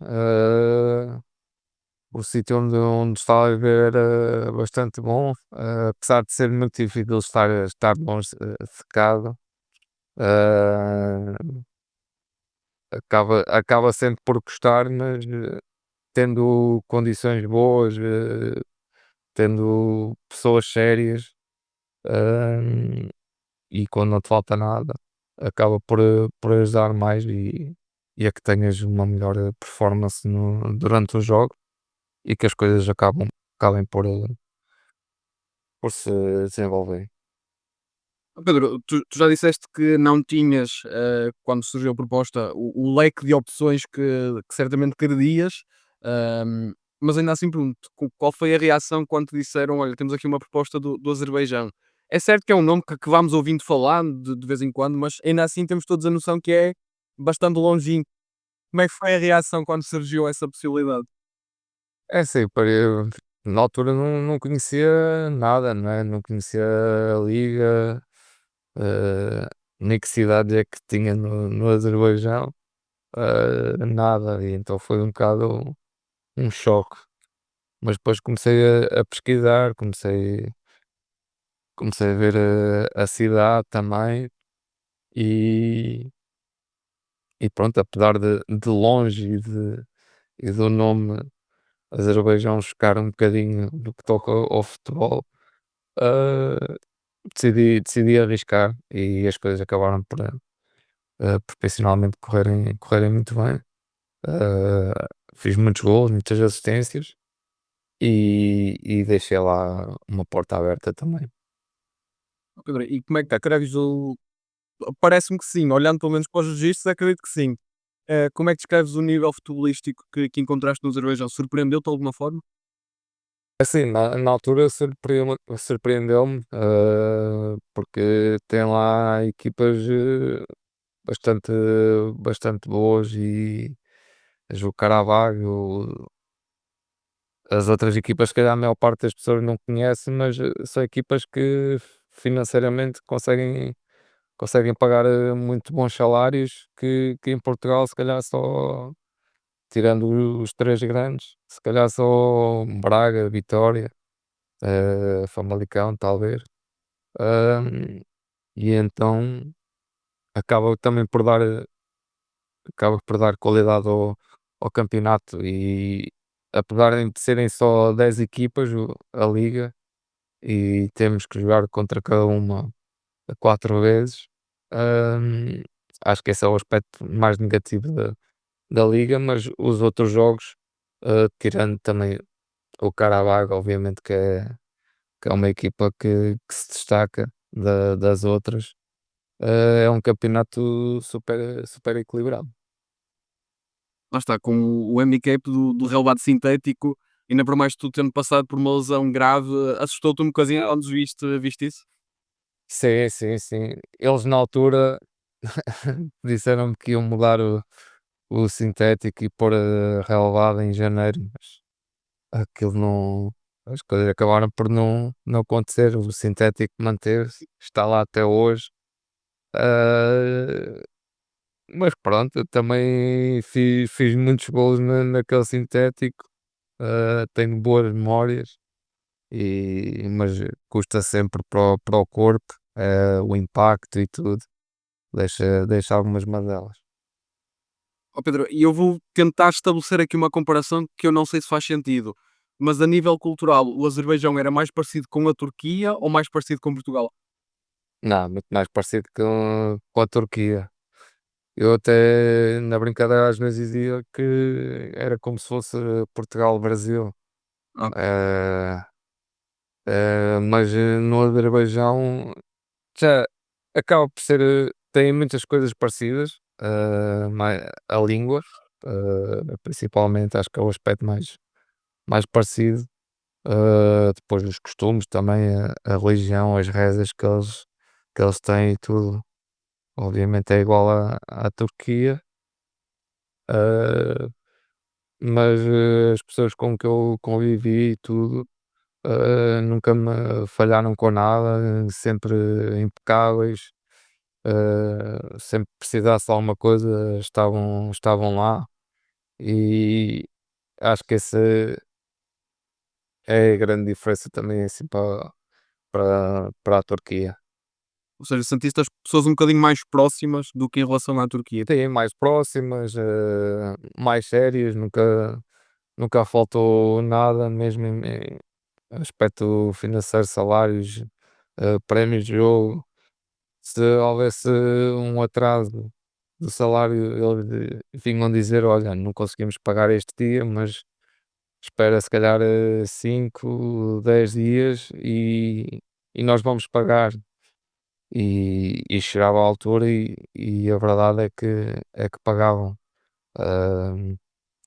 o sítio onde estava a viver era bastante bom, apesar de ser muito difícil estar longe, de casa, ah, acaba sempre por custar, mas, tendo condições boas, tendo pessoas sérias, hum, e quando não te falta nada, acaba por ajudar mais e a que tenhas uma melhor, performance durante o jogo e que as coisas acabem por se desenvolver. Ó Pedro, tu já disseste que não tinhas, quando surgiu a proposta, o leque de opções que certamente querias, mas ainda assim pergunto, qual foi a reação quando te disseram: "Olha, temos aqui uma proposta do Azerbaijão"? É certo que é um nome que vamos ouvindo falar de vez em quando, mas ainda assim temos todos a noção que é bastante longínquo. Como é que foi a reação quando surgiu essa possibilidade? É assim, para eu na altura não conhecia nada, não é, não conhecia a liga, eh, nem que cidades é que tinha no Azerbaijão, nada, e então foi um bocado um choque. Mas depois comecei a pesquisar, comecei a ver a cidade também e pronto, apesar de longe e do nome Azerbaijão chocar um bocadinho no que toca ao futebol, ah, decidi arriscar e as coisas acabaram por profissionalmente correrem muito bem. Fiz muitos gols, muitas assistências e deixei lá uma porta aberta também. Ó Pedro, e como é que está? Creves o Parece-me que sim, olhando pelo menos para os registros, acredito que sim. Como é que descreves o nível futebolístico que encontraste no Azerbaijão? Surpreendeu-te de alguma forma? Assim, na altura surpreendeu-me, porque tem lá equipas, bastante bastante boas e o Karabag, as outras equipas, se calhar a maior parte das pessoas não conhece, mas, são equipas que financeiramente conseguem pagar, muito bons salários que em Portugal se calhar só tirando os 3 grandes, se calhar só Braga, Vitória, Famalicão talvez. Hum, e então acaba também por dar qualidade ao campeonato e apesar de serem só 10 equipas a liga e temos que jogar contra cada uma 4 vezes, hum, acho que esse é o aspecto mais negativo da liga, mas os outros jogos, tirando também o Qarabag, obviamente que é uma equipa que se destaca das outras, é um campeonato super equilibrado. Lá está, com o handicap do relevado sintético, ainda por mais tu tendo passado por uma lesão grave, assustou-te um bocadinho quando viste isso? Sim, sim, sim. Eles na altura disseram-me que iam mudar o sintético e pôr a relevado em janeiro, mas aquilo não. As coisas acabaram por não acontecer. O sintético manteve-se, está lá até hoje. Ah, mas pronto, eu também fiz muitos gols naquele sintético, tenho boas memórias, mas custa sempre para o corpo, o impacto e tudo, deixa algumas mazelas. Ó Pedro, e eu vou tentar estabelecer aqui uma comparação que eu não sei se faz sentido, mas a nível cultural, o Azerbaijão era mais parecido com a Turquia ou mais parecido com Portugal? Não, muito mais parecido com a Turquia. Eu até na brincadeira às vezes dizia que era como se fosse Portugal-Brasil. Ok. Mas no Azerbaijão já acaba por ser, tem muitas coisas parecidas, a língua, principalmente acho que é o aspecto mais parecido, depois os costumes também, a religião, as rezas que eles têm e tudo, obviamente é igual à Turquia, ah, mas, as pessoas com que eu convivi e tudo, nunca me falharam com nada, sempre impecáveis, sempre que precisasse de alguma coisa estavam lá, e acho que essa é a grande diferença também assim para a Turquia. Ou seja, sentiste as pessoas um bocadinho mais próximas do que em relação à Turquia. Sim, mais próximas, mais sérias, nunca faltou nada, mesmo em aspecto financeiro, salários, prémios de jogo. Se houvesse um atraso do salário, eles vinham dizer: "Olha, não conseguimos pagar este dia, mas espera se calhar, 5, 10 dias e nós vamos pagar." E chegava à altura e a verdade é que pagavam. Hã,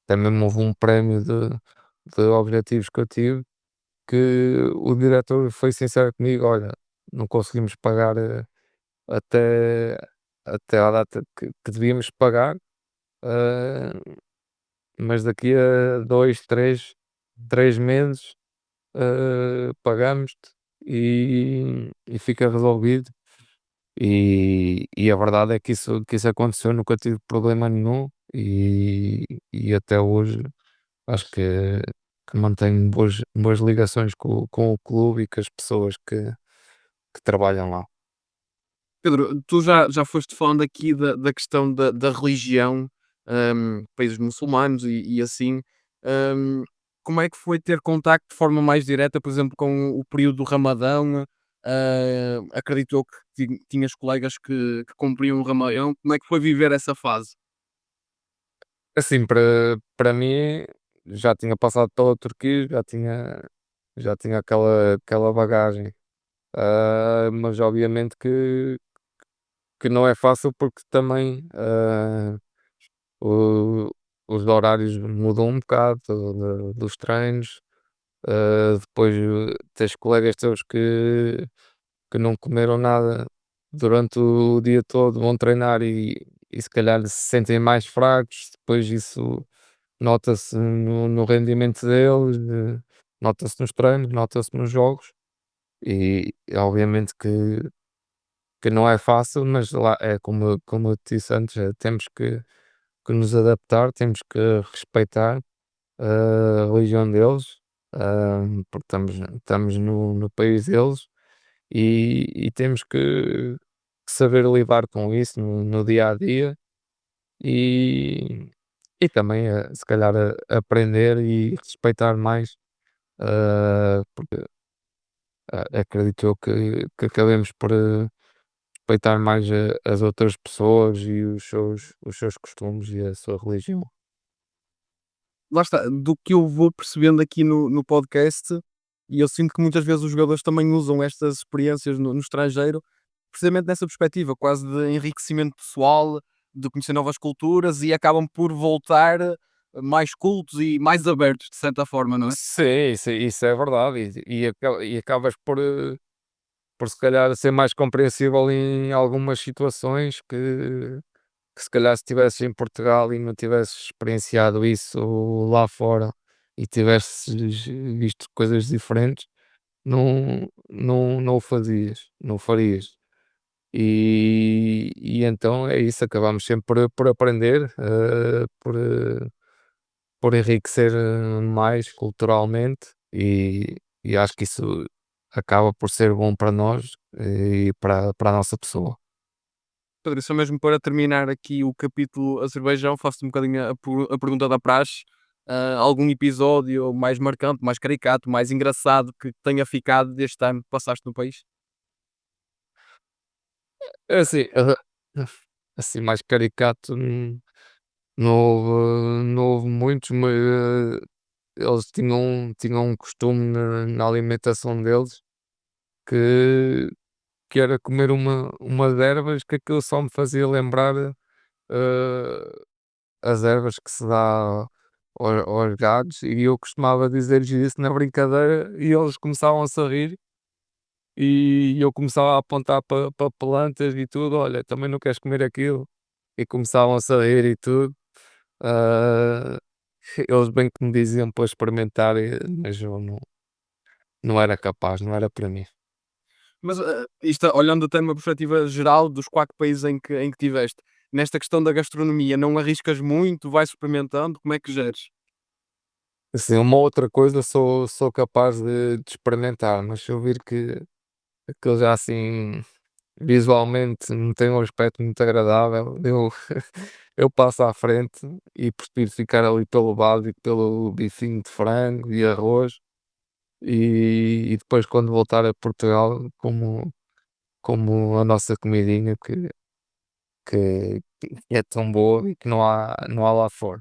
Até mesmo houve um prémio de objetivos que eu tive, que o diretor foi sincero comigo: "Olha, não conseguimos pagar, até até à data que devíamos pagar, hã, mas daqui a 2 3 meses, pagamos-te e fica resolvido." E a verdade é que isso aconteceu, nunca tive problema nenhum e até hoje acho que mantenho boas ligações com o clube e com as pessoas que trabalham lá. Pedro, tu já foste falando aqui da questão da religião, países muçulmanos e assim. hum, Como é que foi ter contacto de forma mais direta, por exemplo, com o período do Ramadão? Acredito eu que tinhas colegas que cumpriam o Ramadão. Como é que foi viver essa fase? Assim, para mim, já tinha passado pela Turquia, já tinha aquela bagagem, mas obviamente que não é fácil porque também, o os horários mudam um bocado dos treinos, depois, tens colegas teus que não comeram nada durante o dia todo, vão treinar e se calhar se sentem mais fracos, depois isso nota-se no rendimento deles, nota-se nos treinos, nota-se nos jogos e obviamente que não é fácil, mas lá é como eu te disse antes, temos que nos adaptar, temos que respeitar a religião deles, porque estamos no país deles e temos que saber lidar com isso no dia a dia e, e também se calhar aprender e respeitar mais, porque acredito eu que acabemos por respeitar mais as outras pessoas e os seus costumes e a sua religião. Lá está, do que eu vou percebendo aqui no podcast, e eu sinto que muitas vezes os jogadores também usam estas experiências no estrangeiro, precisamente nessa perspectiva, quase de enriquecimento pessoal, de conhecer novas culturas e acabam por voltar mais cultos e mais abertos, de certa forma, não é? Sim, isso é verdade e acabas por se calhar ser mais compreensível em algumas situações que se calhar se estivesses em Portugal e não tivesses experienciado isso lá fora e tivesses visto coisas diferentes, não o fazias, não o farias. E então é isso, acabamos sempre por aprender, por enriquecer mais culturalmente e acho que isso acaba por ser bom para nós e para a nossa pessoa. Pedro, só mesmo para terminar aqui o capítulo Azerbaijão, faço-te um bocadinho a pergunta da praxe. Algum episódio mais marcante, mais caricato, mais engraçado que tenha ficado deste ano que passaste no país? É assim, assim mais caricato, não houve muitos, mas eles tinham um costume na alimentação deles que que era comer umas ervas que aquilo só me fazia lembrar, eh, as ervas que se dá aos gatos, e eu costumava dizer-lhes isso na brincadeira e eles começavam-se a rir, e eu começava a apontar para plantas e tudo: "Olha, também não queres comer aquilo?" E começavam-se a rir e tudo. Ah, eles bem que me diziam para experimentar, mas eu não era capaz, não era para mim. Mas, isto olhando até numa perspectiva geral dos 4 países em que tiveste, nesta questão da gastronomia, não arriscas muito, vais experimentando, como é que geres? Assim, uma outra coisa sou capaz de experimentar, mas se eu vir que aquilo já assim visualmente não tem um aspecto muito agradável, eu eu passo à frente e prefiro ficar ali pelo básico, pelo bifinho de frango e arroz, e depois quando voltar a Portugal como a nossa comidinha que é tão boa e que não há lá fora.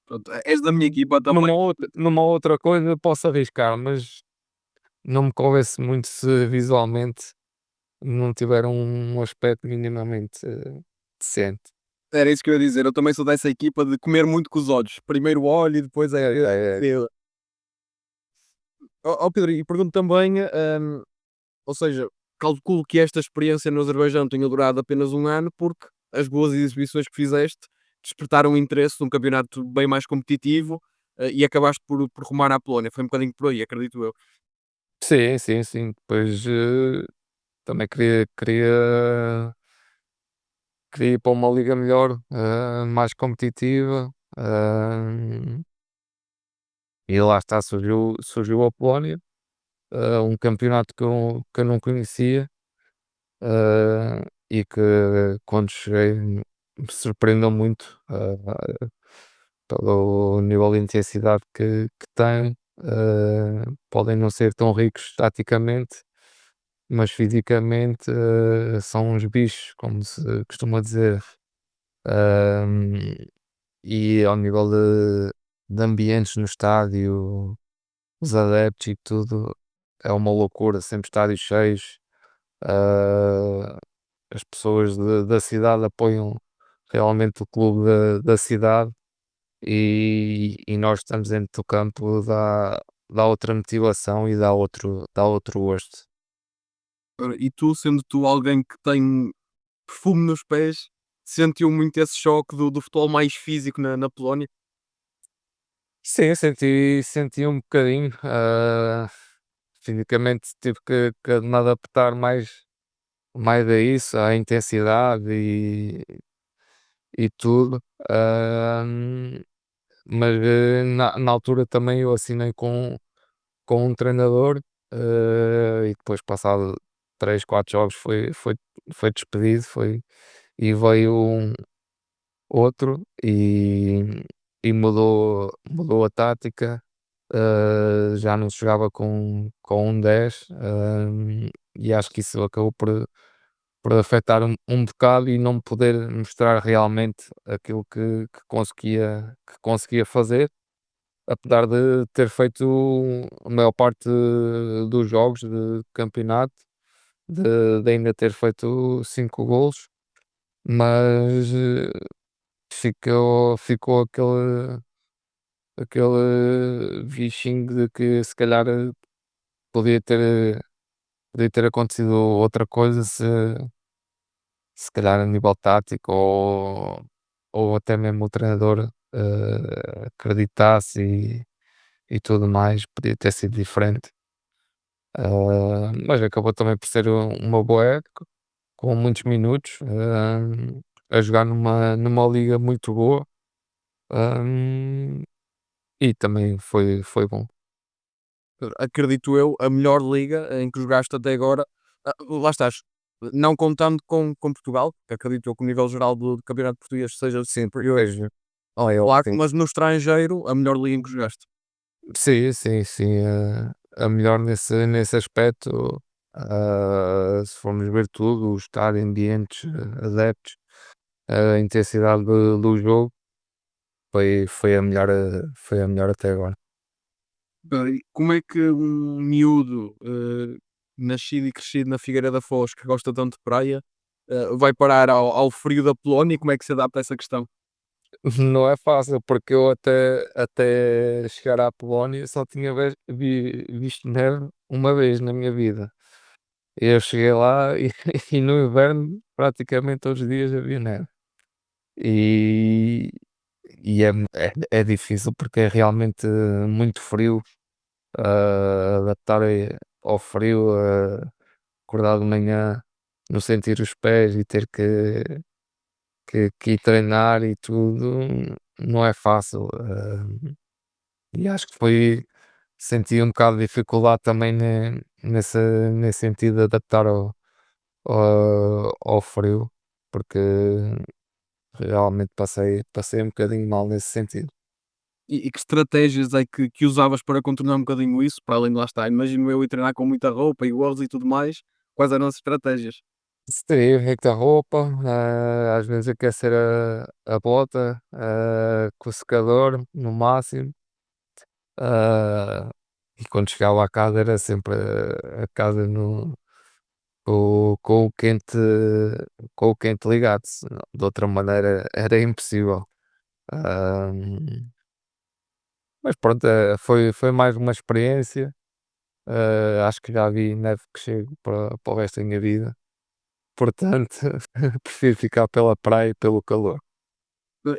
Pronto, és da minha equipa também. Numa outra coisa posso arriscar, mas não me convence muito se visualmente não tiver um aspecto minimamente, decente. Era isso que eu ia dizer, eu também sou dessa equipa de comer muito com os olhos. Primeiro olho e depois É, é. Ó Pedro, e pergunto também, ou seja, calculo que esta experiência no Azerbaijão tenha durado apenas um ano, porque as boas exibições que fizeste despertaram o interesse num campeonato bem mais competitivo, e acabaste por rumar à Polónia. Foi um bocadinho por aí, acredito eu. sim, sim, sim. Depois, também queria ir para uma liga melhor, mais competitiva, e lá está, surgiu a Polónia, um campeonato que eu não conhecia, e que quando cheguei me surpreendeu muito, pelo nível de intensidade que tem. Podem não ser tão ricos taticamente, mas fisicamente, são uns bichos, como se costuma dizer. Hum, e ao nível de ambientes no estádio, os adeptos e tudo, é uma loucura, sempre estádios cheios. ah, as pessoas da cidade apoiam realmente o clube da cidade, e nós estamos dentro do campo, dá outra motivação e dá outro gosto. Ora, e tu, sendo tu alguém que tem perfume nos pés, sentiu muito esse choque do futebol mais físico na Polónia? Sim, senti um bocadinho, fisicamente tive que me adaptar mais a isso, à intensidade e tudo. Mas, na altura também eu assinei com um treinador, e depois passado 3 4 jogos foi despedido, e veio outro, e mudou a tática. Já não se jogava com um 10, e acho que isso acabou por afetar um bocado, e não me poder mostrar realmente aquilo que conseguia fazer, apesar de ter feito a maior parte dos jogos de campeonato, de ainda ter feito 5 golos, mas, ficou aquele bichinho de que se calhar, podia ter podia ter acontecido outra coisa, se calhar a nível tático, ou até mesmo o treinador, acreditasse, e tudo mais, podia ter sido diferente. Mas acabou também por ser uma boa época, com muitos minutos, a jogar numa liga muito boa, hum, e também foi bom. Acredito eu, a melhor liga em que jogaste até agora. Lá estás, não contando com Portugal, que acredito eu que o nível geral do campeonato português seja Eu superior, eu claro, sim. mas no estrangeiro, a melhor liga em que jogaste. Sim, sim, sim, a melhor nesse aspecto, se formos ver tudo, o estádio, ambientes, adeptos, a intensidade do jogo, foi a melhor até agora. E como é que um miúdo nascido e crescido na Figueira da Foz, que gosta tanto de praia, vai parar ao frio da Polónia e como é que se adapta a essa questão? Não é fácil, porque eu até chegar à Polónia só tinha visto neve uma vez na minha vida. Eu cheguei lá e, e no inverno praticamente todos os dias havia neve. E, e é difícil porque é realmente muito frio, adaptar ao frio, acordar de manhã, não sentir os pés e ter que ir treinar e tudo, não é fácil. E acho que senti um bocado de dificuldade também nesse sentido de adaptar ao frio, porque realmente passei um bocadinho mal nesse sentido. E que estratégias é que usavas para contornar um bocadinho isso, para além de lá estar, imagino eu ir treinar com muita roupa e gorros e tudo mais, quais eram as estratégias? Seria a roupa, às vezes aquecer a bota, com o secador no máximo, ah, e quando chegava à casa era sempre a casa no com o quente ligado, senão de outra maneira era impossível. Ah, mas pronto, foi mais uma experiência, acho que já vi neve que chego para o resto da minha vida, portanto prefiro ficar pela praia e pelo calor.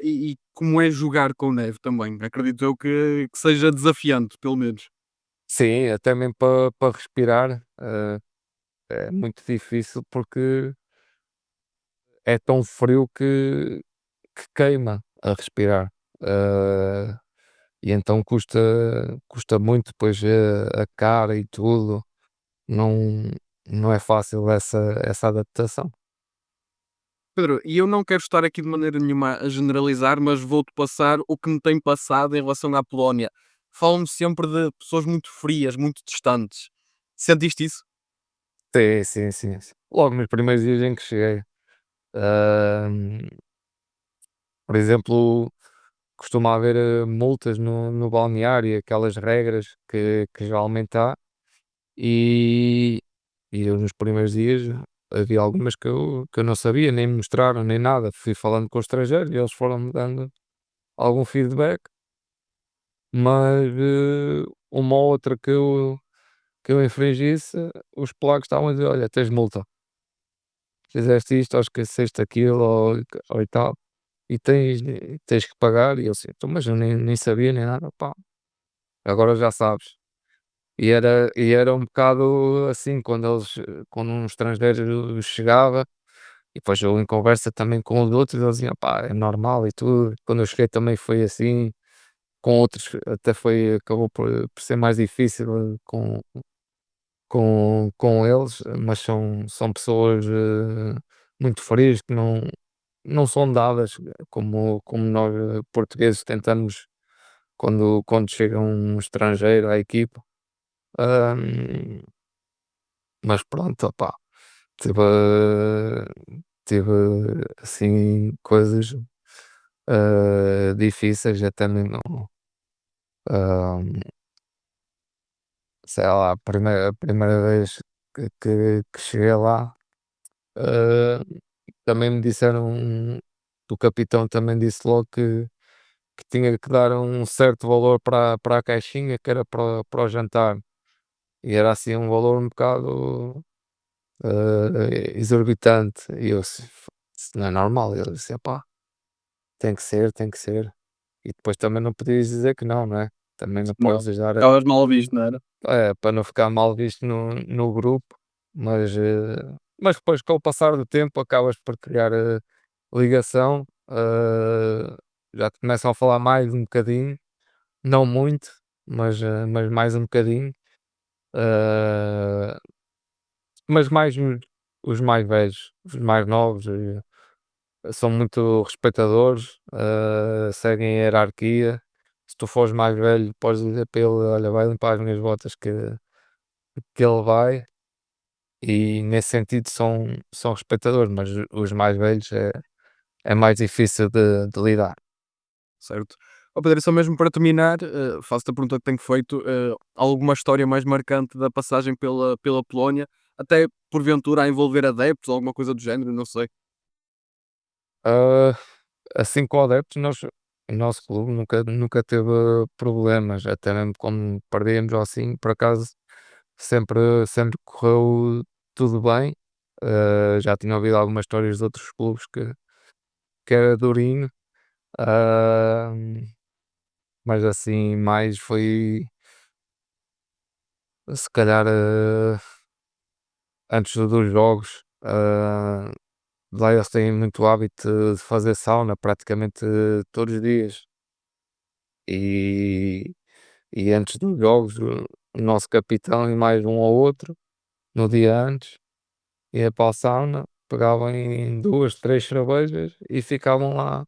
E como é jogar com neve também? Acredito eu que seja desafiante, pelo menos. Sim, até mesmo para respirar, é muito difícil porque é tão frio que queima a respirar. Ah, e então custa muito depois a cara e tudo, não não é fácil essa adaptação. Pedro, e eu não quero estar aqui de maneira nenhuma a generalizar, mas vou-te passar o que me tem passado em relação à Polónia. Falam-me sempre de pessoas muito frias, muito distantes. Sentiste isso? Sim, sim, sim, sim. Logo nos primeiros dias em que cheguei, hum, por exemplo, costuma haver, multas no balneário, aquelas regras que geralmente há, e eu nos primeiros dias havia algumas que eu não sabia, nem me mostraram, nem nada. Fui falando com os estrangeiros e eles foram-me dando algum feedback, mas, uma ou outra que eu infringisse, os polacos estavam a dizer: "Olha, tens multa, fizeste isto ou esqueceste aquilo ou e tal, e tens que pagar", e eu assim: "Então, mas eu nem sabia nem nada", "Pá, agora já sabes". E era um bocado assim quando um estrangeiro chegava, e depois eu em conversa também com os outros, eles diziam: "Pá, é normal e tudo". Quando eu cheguei também foi assim, com outros até acabou por ser mais difícil, com eles, mas são pessoas, muito frias que não são dadas como nós, portugueses tentamos quando chega um estrangeiro à equipa. Hum, mas pronto, opá, tive, tive assim coisas, difíceis até mesmo, hum, sei lá, a primeira vez que cheguei lá, ah, também me disseram, o capitão também disse logo que tinha que dar um certo valor para a caixinha que era para o jantar, e era assim um valor um bocado, exorbitante, e eu assim: "Isso não é normal", e ele disse: "Epá, tem que ser, tem que ser". E depois também não podias dizer que não, não é? Também não Não. podes dar Estavas mal visto, não era? para não ficar mal visto no grupo, mas depois com o passar do tempo acabas por criar, ligação, já te começam a falar mais um bocadinho, não muito, mas mais um bocadinho, eh, mas mais os mais velhos, os mais novos, são muito respeitadores, seguem a hierarquia. Se tu fores mais velho, podes dizer para ele: "Olha, vai limpar as minhas botas que ele vai", e nesse sentido são respeitadores, mas os mais velhos é mais difícil de lidar. Certo. Ó Pedro, só mesmo para terminar, faço-te a pergunta que tenho feito, alguma história mais marcante da passagem pela Polónia? até porventura a envolver adeptos ou alguma coisa do género, não sei. Ah, assim com adeptos, o nosso clube nunca teve problemas, até mesmo quando perdíamos ou assim, por acaso sempre correu tudo bem. Já tinha ouvido algumas histórias de outros clubes que era durinho, ah, mas assim mais foi se calhar antes dos jogos. Lá eles têm muito hábito de fazer sauna praticamente todos os dias. E, e antes dos jogos, o nosso capitão e mais um ou outro, no dia antes, ia para a sauna, pegavam em 2, 3 cervejas e ficavam lá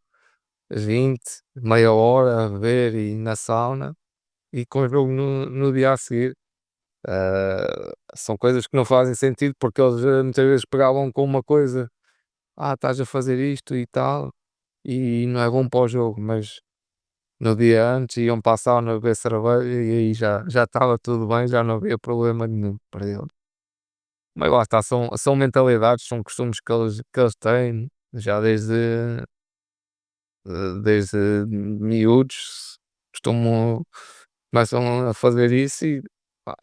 20, meia hora a beber e na sauna e com o jogo no dia a seguir. São coisas que não fazem sentido porque eles muitas vezes pegavam com uma coisa, estás a fazer isto e tal, e não é bom para o jogo, mas no dia antes iam para a sauna beber cerveja e aí já estava tudo bem, já não havia problema nenhum para eles. Mas lá está, são mentalidades, são costumes que eles têm já desde miúdos, costumam, começam a fazer isso e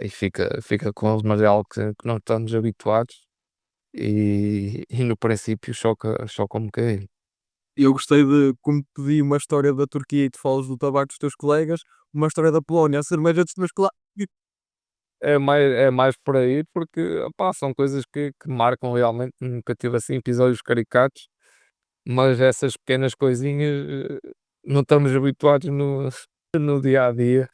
fica com eles, mas é algo que não estamos habituados e no princípio choca um bocadinho. Eu gostei de como pedi uma história da Turquia e tu falas do tabaco dos teus colegas, uma história da Polónia, a cerveja dos meus colegas. É mais por aí, porque, opá, são coisas que marcam realmente, nunca tive assim episódios caricatos, mas essas pequenas coisinhas, não estamos habituados no dia a dia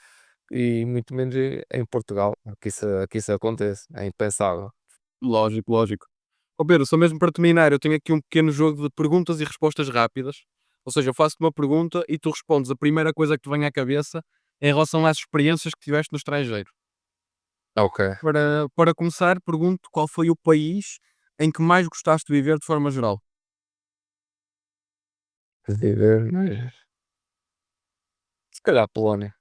e muito menos em Portugal, que isso acontece, é impensável. Lógico, lógico. Ó Pedro, só mesmo para terminar, eu tenho aqui um pequeno jogo de perguntas e respostas rápidas. Ou seja, eu faço-te uma pergunta e tu respondes a primeira coisa que te vem à cabeça em relação às experiências que tiveste no estrangeiro. Ok. Para começar, pergunto qual foi o país em que mais gostaste de viver de forma geral? Viver, mas se calhar Polónia.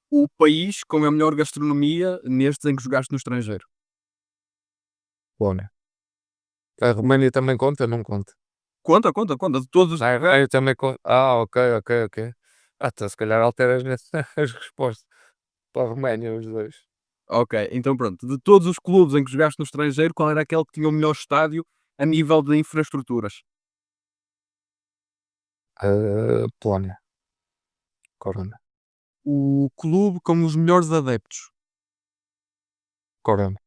O país com a melhor gastronomia nestes em que jogaste no estrangeiro? Polónia. A Roménia também conta? Não conta. Conta, conta, conta. De todos. A Roménia também conta. Ok, ok, ok. Então se calhar alteras as respostas para a Roménia, os dois. Ok, então pronto. De todos os clubes em que jogaste no estrangeiro, qual era aquele que tinha o melhor estádio a nível de infraestruturas? Polónia. Corona. O clube com os melhores adeptos? Corona.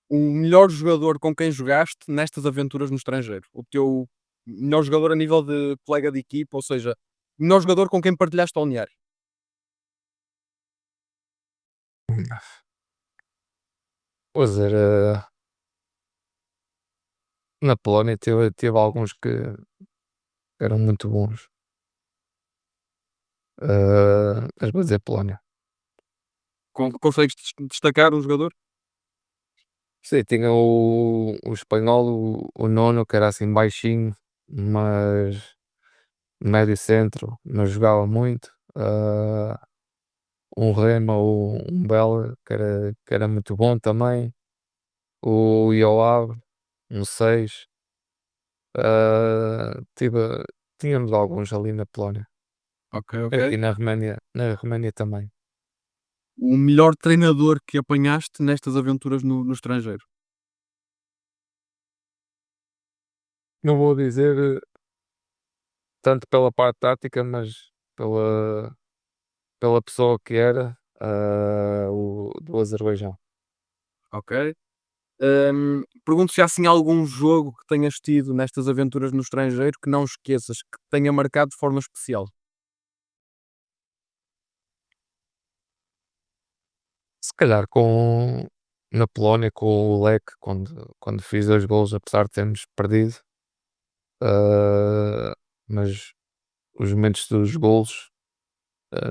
O melhor jogador com quem jogaste nestas aventuras no estrangeiro? O teu melhor jogador a nível de colega de equipa, ou seja, o melhor jogador com quem partilhaste balneário? Pois era. Na Polónia teve alguns que eram muito bons. Mas vou dizer Polónia. Consegues destacar um jogador? Sim, tinha o espanhol, o Nono, que era assim baixinho, mas médio centro, mas jogava muito. Um Rema ou um Bela, que era muito bom também. O Joao, um 6. Tínhamos alguns ali na Polónia. Ok, Aqui ok. na Roménia também. O melhor treinador que apanhaste nestas aventuras no estrangeiro? Não vou dizer tanto pela parte tática, mas pela pessoa que era, o do Azerbaijão. Ok. Pergunto se há assim algum jogo que tenhas tido nestas aventuras no estrangeiro que não esqueças, que te tenha marcado de forma especial. Se calhar na Polónia com o Lech, quando fiz 2 golos, apesar de termos perdido, ah, mas os momentos dos golos,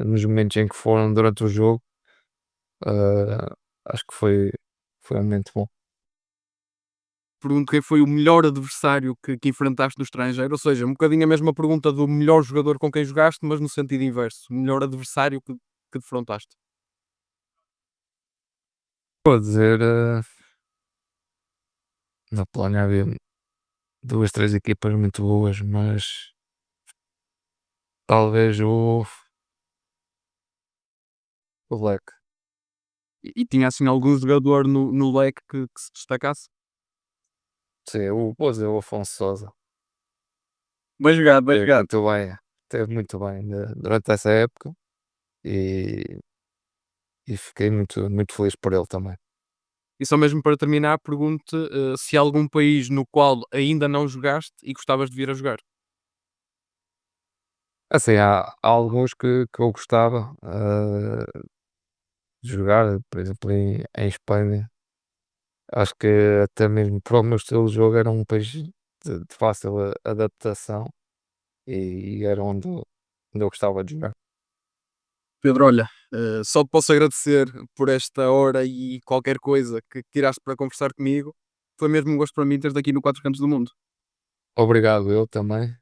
nos momentos em que foram durante o jogo, ah, acho que foi um momento bom. Pergunto quem foi o melhor adversário que enfrentaste no estrangeiro, ou seja, um bocadinho a mesma pergunta do melhor jogador com quem jogaste, mas no sentido inverso. O melhor adversário que defrontaste. Vou dizer, na Polónia havia 2 3 equipas muito boas, mas talvez o Lech. E tinha assim algum jogador no leque que se destacasse? Sim, vou dizer o Afonso Sousa. Bem jogado, bem jogado. Esteve muito bem durante essa época e fiquei muito feliz por ele também. E só mesmo para terminar, pergunto se há algum país no qual ainda não jogaste e gostavas de vir a jogar? Assim, há alguns que eu gostava, de jogar, por exemplo, em Espanha. Acho que até mesmo para o meu estilo de jogo era um país de fácil adaptação e era onde eu gostava de jogar. Pedro, olha, só te posso agradecer por esta hora e qualquer coisa que tiraste para conversar comigo. Foi mesmo um gosto para mim teres aqui no Quatro Cantos do Mundo. Obrigado eu também,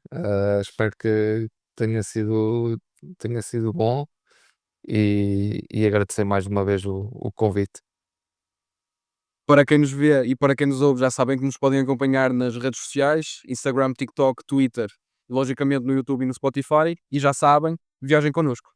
espero que tenha sido tenha sido bom e agradecer mais uma vez o convite. Para quem nos vê e para quem nos ouve, já sabem que nos podem acompanhar nas redes sociais, Instagram, TikTok, Twitter, e logicamente no YouTube e no Spotify. E já sabem, viajem connosco.